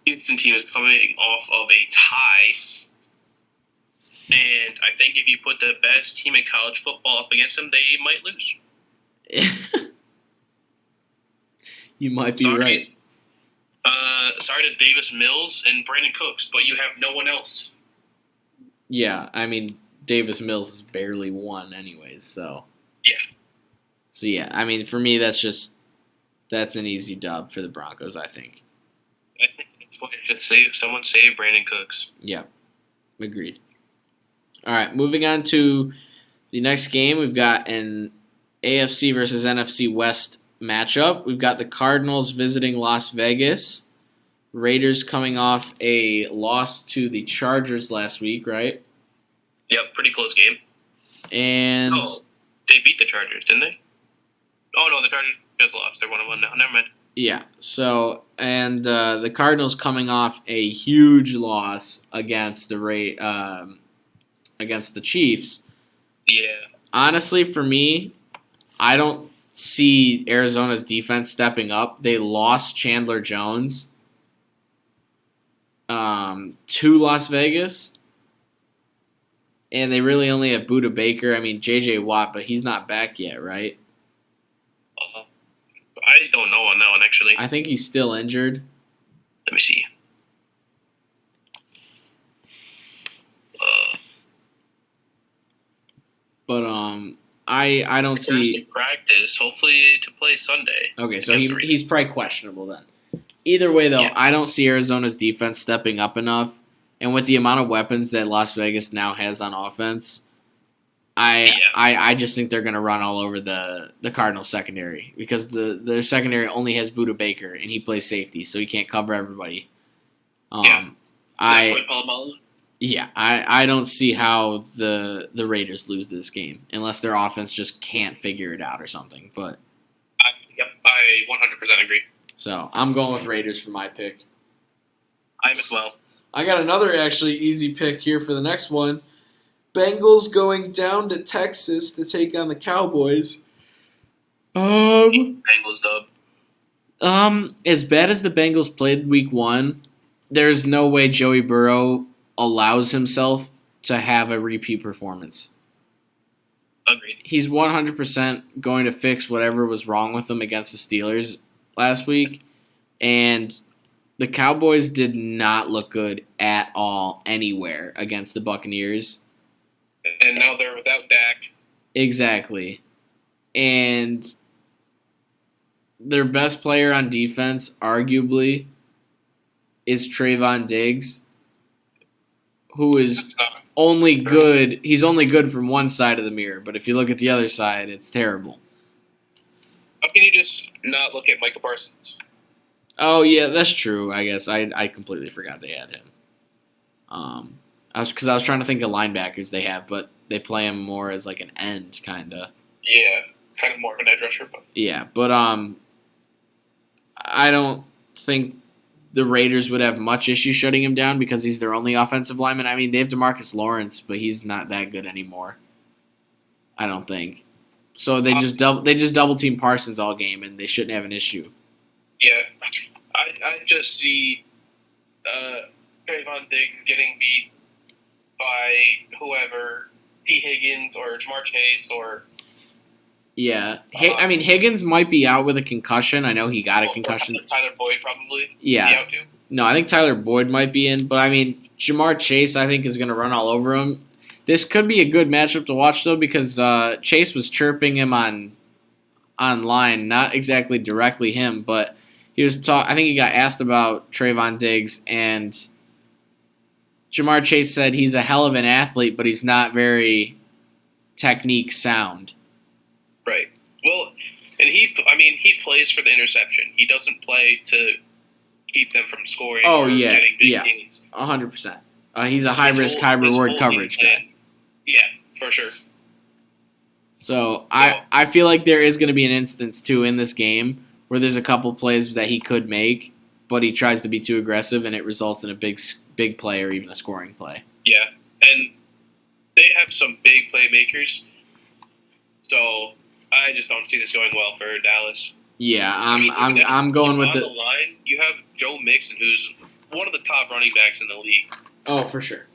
Houston team is coming off of a tie. And I think if you put the best team in college football up against them, they might lose. You might be right. Sorry to Davis Mills and Brandon Cooks, but you have no one else. Yeah, I mean, Davis Mills is barely won anyways, so. Yeah. So, yeah, I mean, for me, that's an easy dub for the Broncos, I think. I think it's what it should someone save Brandon Cooks. Yeah, agreed. All right, moving on to the next game. We've got an AFC versus NFC West matchup. We've got the Cardinals visiting Las Vegas. Raiders coming off a loss to the Chargers last week, right? Yep, pretty close game. And they beat the Chargers, didn't they? Oh, no, the Chargers just lost. They're 1-1 now. Never mind. Yeah, so, and the Cardinals coming off a huge loss against the Chiefs. Yeah. Honestly, for me, I don't see Arizona's defense stepping up. They lost Chandler Jones to Las Vegas, and they really only have Budda Baker. I mean, J.J. Watt, but he's not back yet, right? I don't know on that one, actually. I think he's still injured. Let me see. But I don't see practice. Hopefully to play Sunday. Okay, so he's probably questionable then. Either way, though, yeah. I don't see Arizona's defense stepping up enough, and with the amount of weapons that Las Vegas now has on offense, I just think they're going to run all over the Cardinals secondary because their secondary only has Budda Baker and he plays safety, so he can't cover everybody. Yeah, I don't see how the Raiders lose this game unless their offense just can't figure it out or something. But Yep, I 100% agree. so I'm going with Raiders for my pick. I am as well. I got another actually easy pick here for the next one. Bengals going down to Texas to take on the Cowboys. Bengals dub. As bad as the Bengals played week 1, there's no way Joey Burrow allows himself to have a repeat performance. Agreed. He's 100% going to fix whatever was wrong with him against the Steelers last week, and the Cowboys did not look good at all anywhere against the Buccaneers. And now they're without Dak. Exactly. And their best player on defense, arguably, is Trayvon Diggs, who is only good. He's only good from one side of the mirror, but if you look at the other side, it's terrible. How can you just not look at Michael Parsons? Oh yeah, that's true. I guess I completely forgot they had him. I was trying to think of linebackers they have, but they play him more as like an end kinda. Yeah, kind of more of an edge rusher. But Yeah, but I don't think the Raiders would have much issue shutting him down because he's their only offensive lineman. I mean, they have DeMarcus Lawrence, but he's not that good anymore. I don't think. So they just double team Parsons all game, and they shouldn't have an issue. yeah, I just see Trayvon Diggs getting beat by whoever, T. Higgins or Jamar Chase or. Yeah, I mean Higgins might be out with a concussion. I know he got a concussion. Tyler Boyd probably. Yeah. Is he out too? No, I think Tyler Boyd might be in, but I mean Jamar Chase I think is going to run all over him. This could be a good matchup to watch though because Chase was chirping him online, not exactly directly him, but he was I think he got asked about Trayvon Diggs, and Jamar Chase said he's a hell of an athlete, but he's not very technique sound. Right. Well, and he plays for the interception. He doesn't play to keep them from scoring or getting big gains. 100%. He's a high risk, high reward coverage guy. Yeah, for sure. So I feel like there is going to be an instance too in this game where there's a couple plays that he could make, but he tries to be too aggressive and it results in a big play or even a scoring play. Yeah, and they have some big playmakers, so I just don't see this going well for Dallas. Yeah, I'm going with the line. You have Joe Mixon, who's one of the top running backs in the league. Oh, for sure.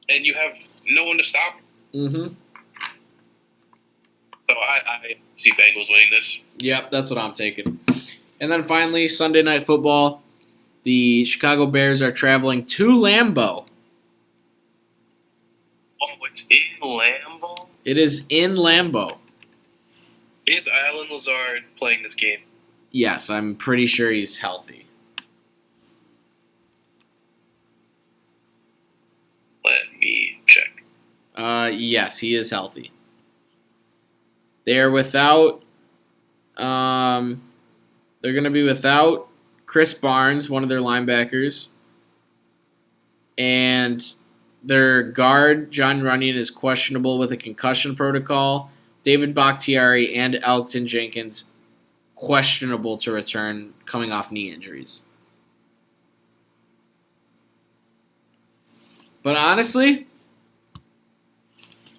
And you have no one to stop him. Mm-hmm. So I see Bengals winning this. Yep, that's what I'm taking. And then finally, Sunday Night Football. The Chicago Bears are traveling to Lambeau. Oh, it's in Lambeau? It is in Lambeau. Is Alan Lazard playing this game? Yes, I'm pretty sure he's healthy. Let me check. Yes, he is healthy. They are without. They're going to be without Chris Barnes, one of their linebackers, and their guard John Runyon is questionable with a concussion protocol. David Bakhtiari and Elgton Jenkins questionable to return, coming off knee injuries. But honestly,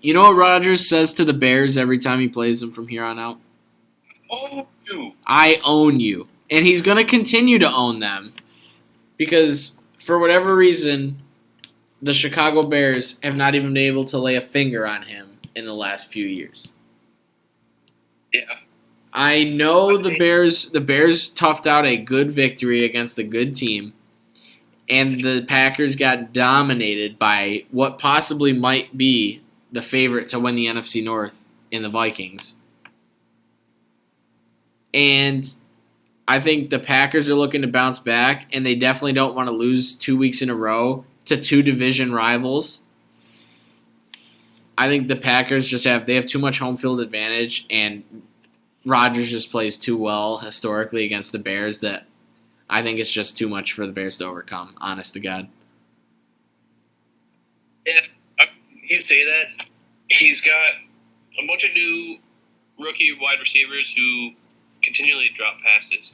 you know what Rodgers says to the Bears every time he plays them from here on out? Oh, you. I own you. And he's going to continue to own them because, for whatever reason, the Chicago Bears have not even been able to lay a finger on him in the last few years. Yeah. I know the Bears toughed out a good victory against a good team, and the Packers got dominated by what possibly might be the favorite to win the NFC North in the Vikings. And I think the Packers are looking to bounce back, and they definitely don't want to lose 2 weeks in a row to two division rivals. I think the Packers they have too much home field advantage, and Rodgers just plays too well historically against the Bears that I think it's just too much for the Bears to overcome, honest to God. Yeah, you say that. He's got a bunch of new rookie wide receivers who continually drop passes.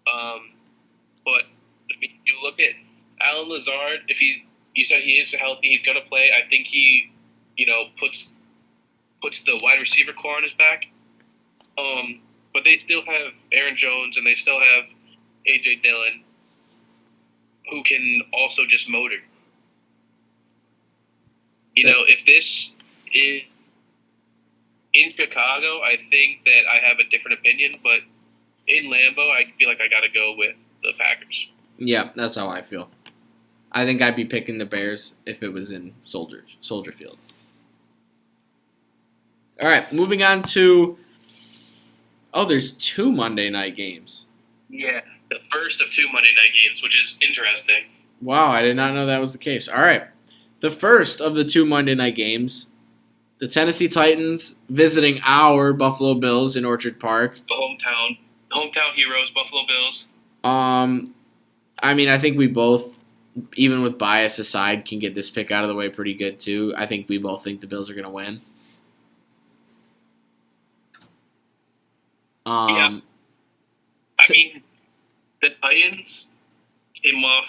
But I mean, you look at Alan Lazard. If you said he is healthy, he's gonna play. I think he, puts the wide receiver core on his back. But they still have Aaron Jones and they still have AJ Dillon, who can also just motor. If this is in Chicago, I think that I have a different opinion, but in Lambeau, I feel like I got to go with the Packers. Yeah, that's how I feel. I think I'd be picking the Bears if it was in Soldier Field. All right, moving on to. Oh, there's 2 Monday night games. Yeah, the first of 2 Monday night games, which is interesting. Wow, I did not know that was the case. All right, the first of the 2 Monday night games, the Tennessee Titans visiting our Buffalo Bills in Orchard Park. The hometown heroes, Buffalo Bills. I mean, I think we both, even with bias aside, can get this pick out of the way pretty good too. I think we both think the Bills are going to win. Yeah. I mean, the Titans are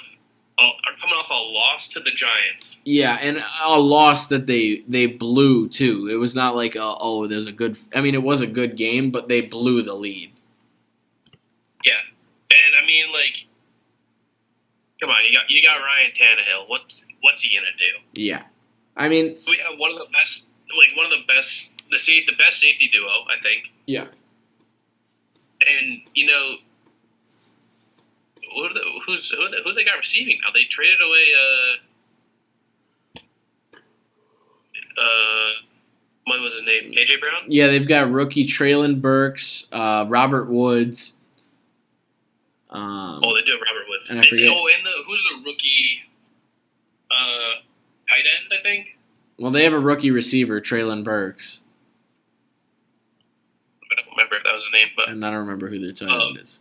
coming off a loss to the Giants. Yeah, and a loss that they blew too. It was not like there's a good. I mean, it was a good game, but they blew the lead. Yeah, and I mean, like, come on, you got Ryan Tannehill. What's he gonna do? Yeah, I mean, we have one of the best, the best safety duo, I think. Yeah. And who they got receiving now? They traded away what was his name? AJ Brown? Yeah, they've got rookie Traylon Burks, Robert Woods. They do have Robert Woods. And I forget. Who's the rookie tight end, I think? Well, they have a rookie receiver, Traylon Burks. I don't remember if that was a name, but and I don't remember who their tight end is.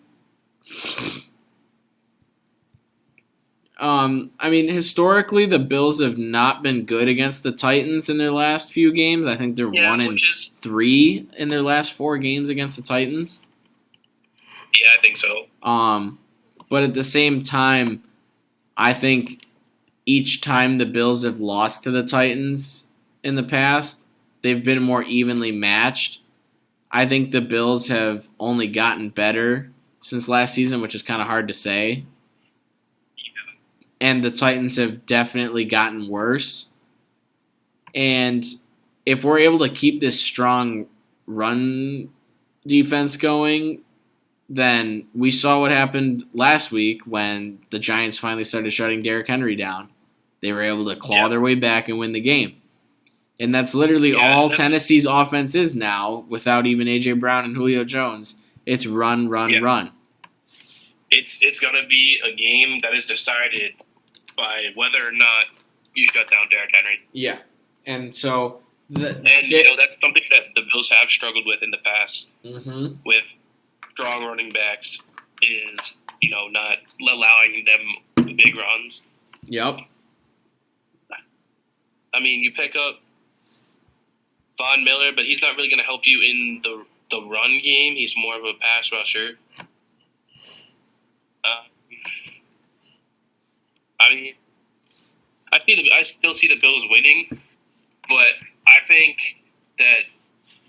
I mean, historically, the Bills have not been good against the Titans in their last few games. I think they're 1-3 in their last 4 games against the Titans. Yeah, I think so. But at the same time, I think each time the Bills have lost to the Titans in the past, they've been more evenly matched. I think the Bills have only gotten better since last season, which is kind of hard to say. And the Titans have definitely gotten worse. And if we're able to keep this strong run defense going, then we saw what happened last week when the Giants finally started shutting Derrick Henry down. They were able to claw their way back and win the game. And that's literally all Tennessee's offense is now, without even A.J. Brown and Julio Jones. It's run, run. It's going to be a game that is decided by whether or not you shut down Derrick Henry. Yeah. And so... that's something that the Bills have struggled with in the past. Mm-hmm. With strong running backs is, not allowing them big runs. Yep. I mean, you pick up Von Miller, but he's not really going to help you in the run game. He's more of a pass rusher. I mean, I still see the Bills winning, but I think that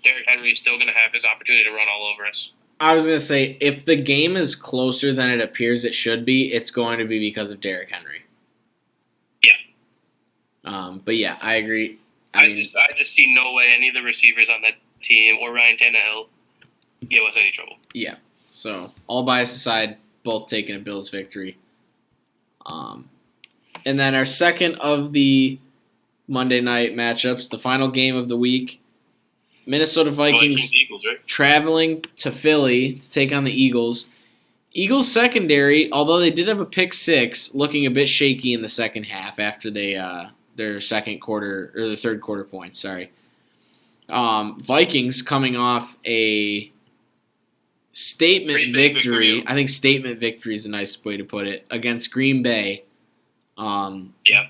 Derrick Henry is still going to have his opportunity to run all over us. I was going to say, if the game is closer than it appears it should be, it's going to be because of Derrick Henry. Yeah. But yeah, I agree. I just see no way any of the receivers on that team or Ryan Tannehill give us any trouble. Yeah. So, all bias aside, both taking a Bills victory. And then our second of the Monday night matchups, the final game of the week, Minnesota Vikings Eagles, right? Traveling to Philly to take on the Eagles. Eagles secondary, although they did have a pick six, looking a bit shaky in the second half after they their third quarter points. Sorry. Vikings coming off a statement victory. I think statement victory is a nice way to put it against Green Bay.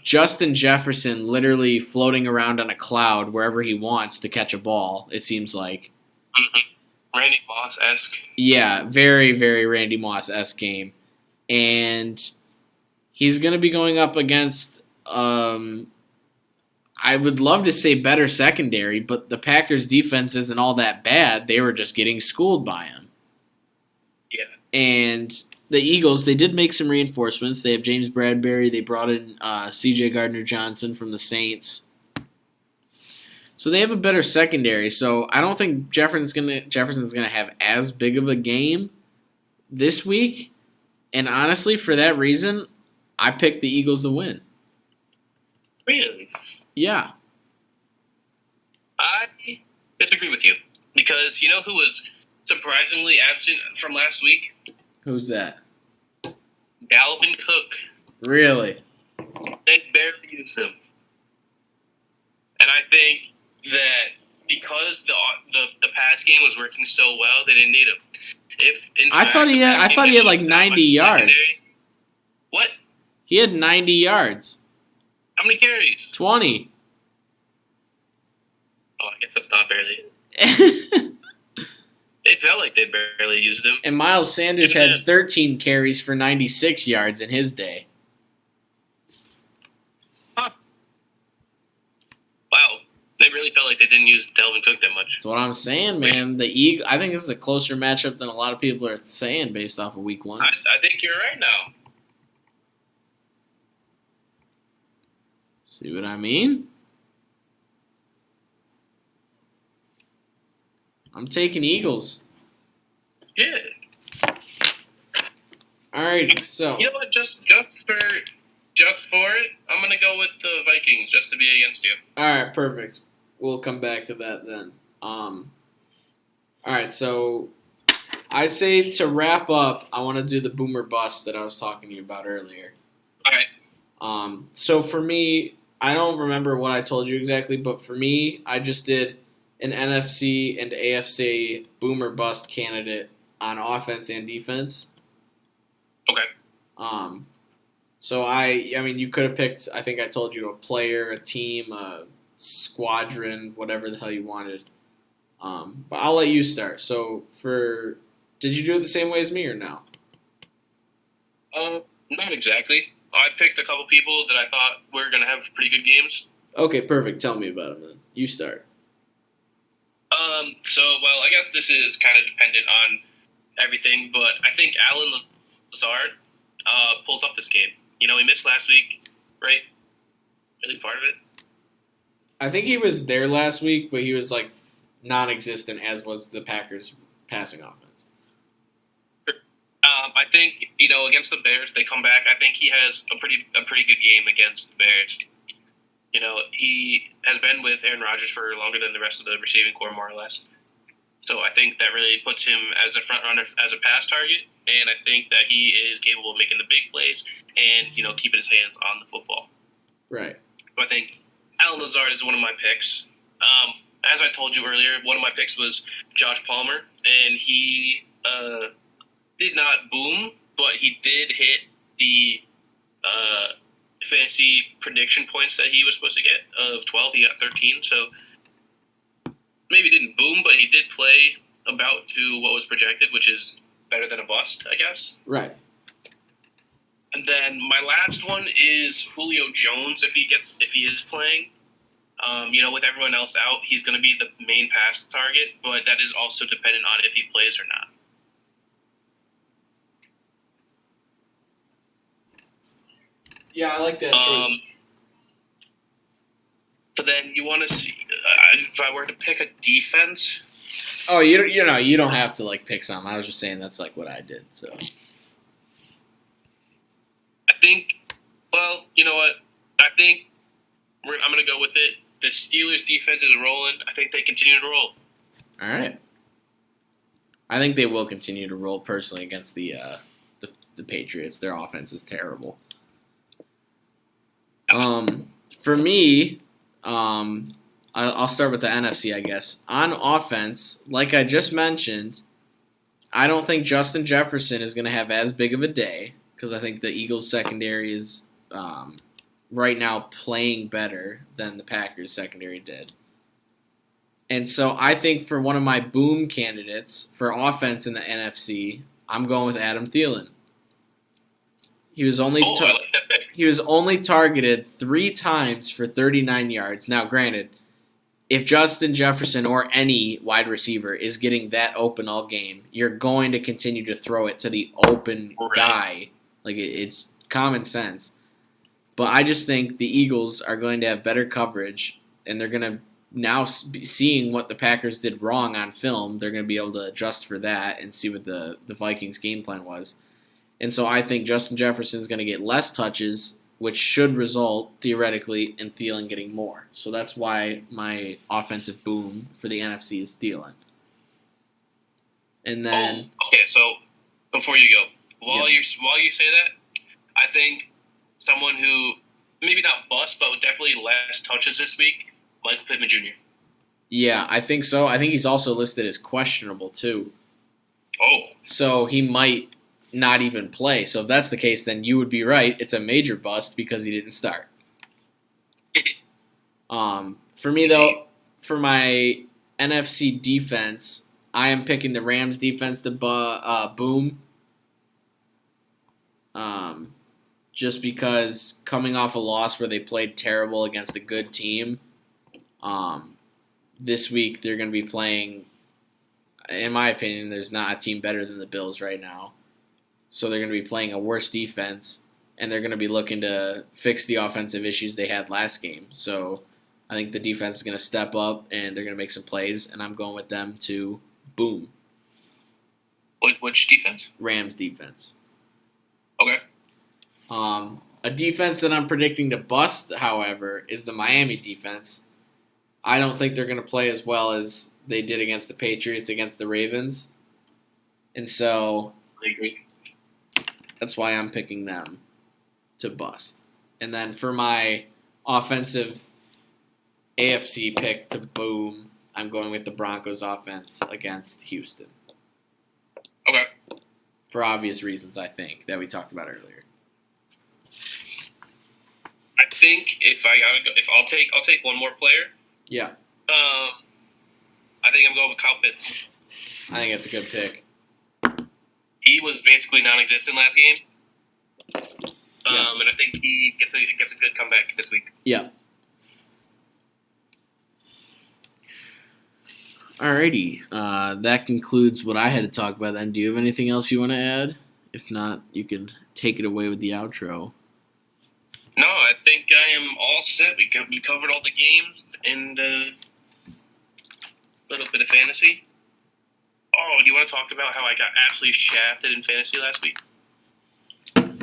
Justin Jefferson literally floating around on a cloud wherever he wants to catch a ball, it seems like. Mm-hmm. Randy Moss-esque. Yeah, very, very Randy Moss-esque game. And he's going to be going up against, I would love to say better secondary, but the Packers' defense isn't all that bad. They were just getting schooled by him. Yeah. And the Eagles, they did make some reinforcements. They have James Bradbury. They brought in C.J. Gardner-Johnson from the Saints. So they have a better secondary. So I don't think Jefferson's gonna have as big of a game this week. And honestly, for that reason, I picked the Eagles to win. Really? Yeah. I disagree with you. Because you know who was surprisingly absent from last week? Who's that? Dalvin Cook. Really? They barely used him. And I think that because the pass game was working so well, they didn't need him. I thought he had like 90 yards. What? He had 90 yards. How many carries? 20. Oh, I guess that's not barely. It felt like they barely used him. And Miles Sanders had 13 carries for 96 yards in his day. Huh. Wow. They really felt like they didn't use Dalvin Cook that much. That's what I'm saying, man. I think this is a closer matchup than a lot of people are saying based off of week 1. I think you're right now. See what I mean? I'm taking Eagles. Yeah. All right, so you know what? Just for it, I'm gonna go with the Vikings just to be against you. All right, perfect. We'll come back to that then. All right, so I say to wrap up, I want to do the boomer bust that I was talking to you about earlier. All right. So for me, I don't remember what I told you exactly, but for me, I just did an NFC and AFC boomer bust candidate on offense and defense. Okay. So I mean, you could have picked. I think I told you a player, a team, a squadron, whatever the hell you wanted. But I'll let you start. So did you do it the same way as me or no? Not exactly. I picked a couple people that I thought were gonna have pretty good games. Okay, perfect. Tell me about them then. You start. Well, I guess this is kind of dependent on everything, but I think Alan Lazard pulls up this game. You know, he missed last week, right? Really part of it. I think he was there last week, but he was like non-existent, as was the Packers' passing offense. I think against the Bears, they come back. I think he has a pretty good game against the Bears. You know, he has been with Aaron Rodgers for longer than the rest of the receiving core, more or less. So I think that really puts him as a front runner as a pass target, and I think that he is capable of making the big plays and keeping his hands on the football. Right. So I think Alan Lazard is one of my picks. As I told you earlier, one of my picks was Josh Palmer, and he did not boom, but he did hit the fantasy prediction points that he was supposed to get of 12. He got 13, so maybe didn't boom, but he did play about to what was projected, which is better than a bust, I guess. Right. And then my last one is Julio Jones. If he is playing, with everyone else out, he's going to be the main pass target, but that is also dependent on if he plays or not. Yeah, I like that choice. So then you want to see if I were to pick a defense. Oh, you don't have to pick some. I was just saying that's what I did. So I think. Well, you know what? I think I'm going to go with it. The Steelers' defense is rolling. I think they continue to roll. All right. I think they will continue to roll personally against the Patriots. Their offense is terrible. For me, I'll start with the NFC, I guess. On offense, like I just mentioned, I don't think Justin Jefferson is going to have as big of a day because I think the Eagles' secondary is right now playing better than the Packers secondary did. And so I think for one of my boom candidates for offense in the NFC, I'm going with Adam Thielen. He was only I like that pick. he was only targeted 3 times for 39 yards. Now, granted, if Justin Jefferson or any wide receiver is getting that open all game, you're going to continue to throw it to the open guy. Like, it's common sense. But I just think the Eagles are going to have better coverage, and they're going to now seeing what the Packers did wrong on film, they're going to be able to adjust for that and see what the Vikings game plan was. And so I think Justin Jefferson is going to get less touches, which should result, theoretically, in Thielen getting more. So that's why my offensive boom for the NFC is Thielen. And then... okay, so before you go, while you say that, I think someone who, maybe not bust, but definitely less touches this week, Michael Pittman Jr. Yeah, I think so. I think he's also listed as questionable, too. Oh. So he might not even play. So if that's the case, then you would be right. It's a major bust because he didn't start. For me, though, for my NFC defense, I am picking the Rams defense to boom. Just because coming off a loss where they played terrible against a good team, this week they're going to be playing, in my opinion, there's not a team better than the Bills right now. So they're going to be playing a worse defense, and they're going to be looking to fix the offensive issues they had last game. So I think the defense is going to step up, and they're going to make some plays, and I'm going with them to boom. Which defense? Rams defense. Okay. A defense that I'm predicting to bust, however, is the Miami defense. I don't think they're going to play as well as they did against the Patriots, against the Ravens. And so I agree. That's why I'm picking them to bust. And then for my offensive AFC pick to boom, I'm going with the Broncos offense against Houston. Okay. For obvious reasons, I think, that we talked about earlier. I think if I'll take one more player. Yeah. I think I'm going with Kyle Pitts. I think that's a good pick. He was basically non-existent last game, and I think he gets a good comeback this week. Yeah. Alrighty, that concludes what I had to talk about then. Do you have anything else you want to add? If not, you could take it away with the outro. No, I think I am all set. We covered all the games and a little bit of fantasy. Oh, do you want to talk about how I got absolutely shafted in fantasy last week?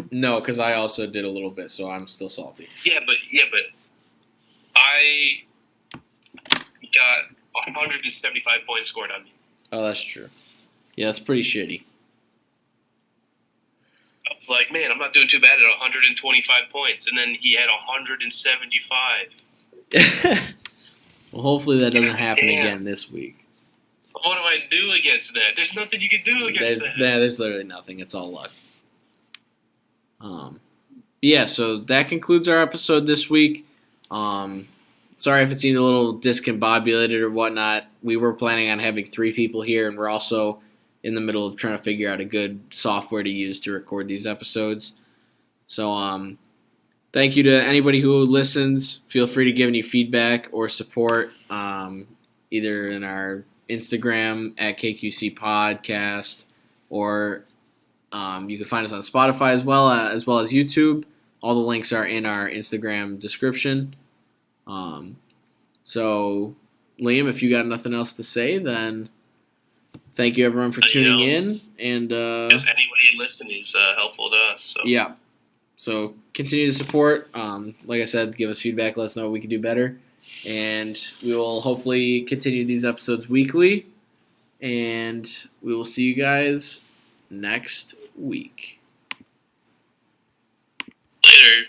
No, because I also did a little bit, so I'm still salty. Yeah, but I got 175 points scored on me. Oh, that's true. Yeah, that's pretty shitty. I was like, man, I'm not doing too bad at 125 points, and then he had 175. Well, hopefully that doesn't happen again this week. What do I do against that? There's nothing you can do against that. There's literally nothing. It's all luck. Yeah, so that concludes our episode this week. Sorry if it seemed a little discombobulated or whatnot. We were planning on having 3 people here, and we're also in the middle of trying to figure out a good software to use to record these episodes. So, thank you to anybody who listens. Feel free to give any feedback or support, either in our Instagram at KotQC Podcast, or you can find us on Spotify as well as YouTube. All the links are in our Instagram description. So, Liam, if you got nothing else to say, then thank you everyone for tuning in. And just anybody listening is helpful to us. So. Yeah. So continue to support. Like I said, give us feedback. Let us know what we can do better. And we will hopefully continue these episodes weekly. And we will see you guys next week. Later.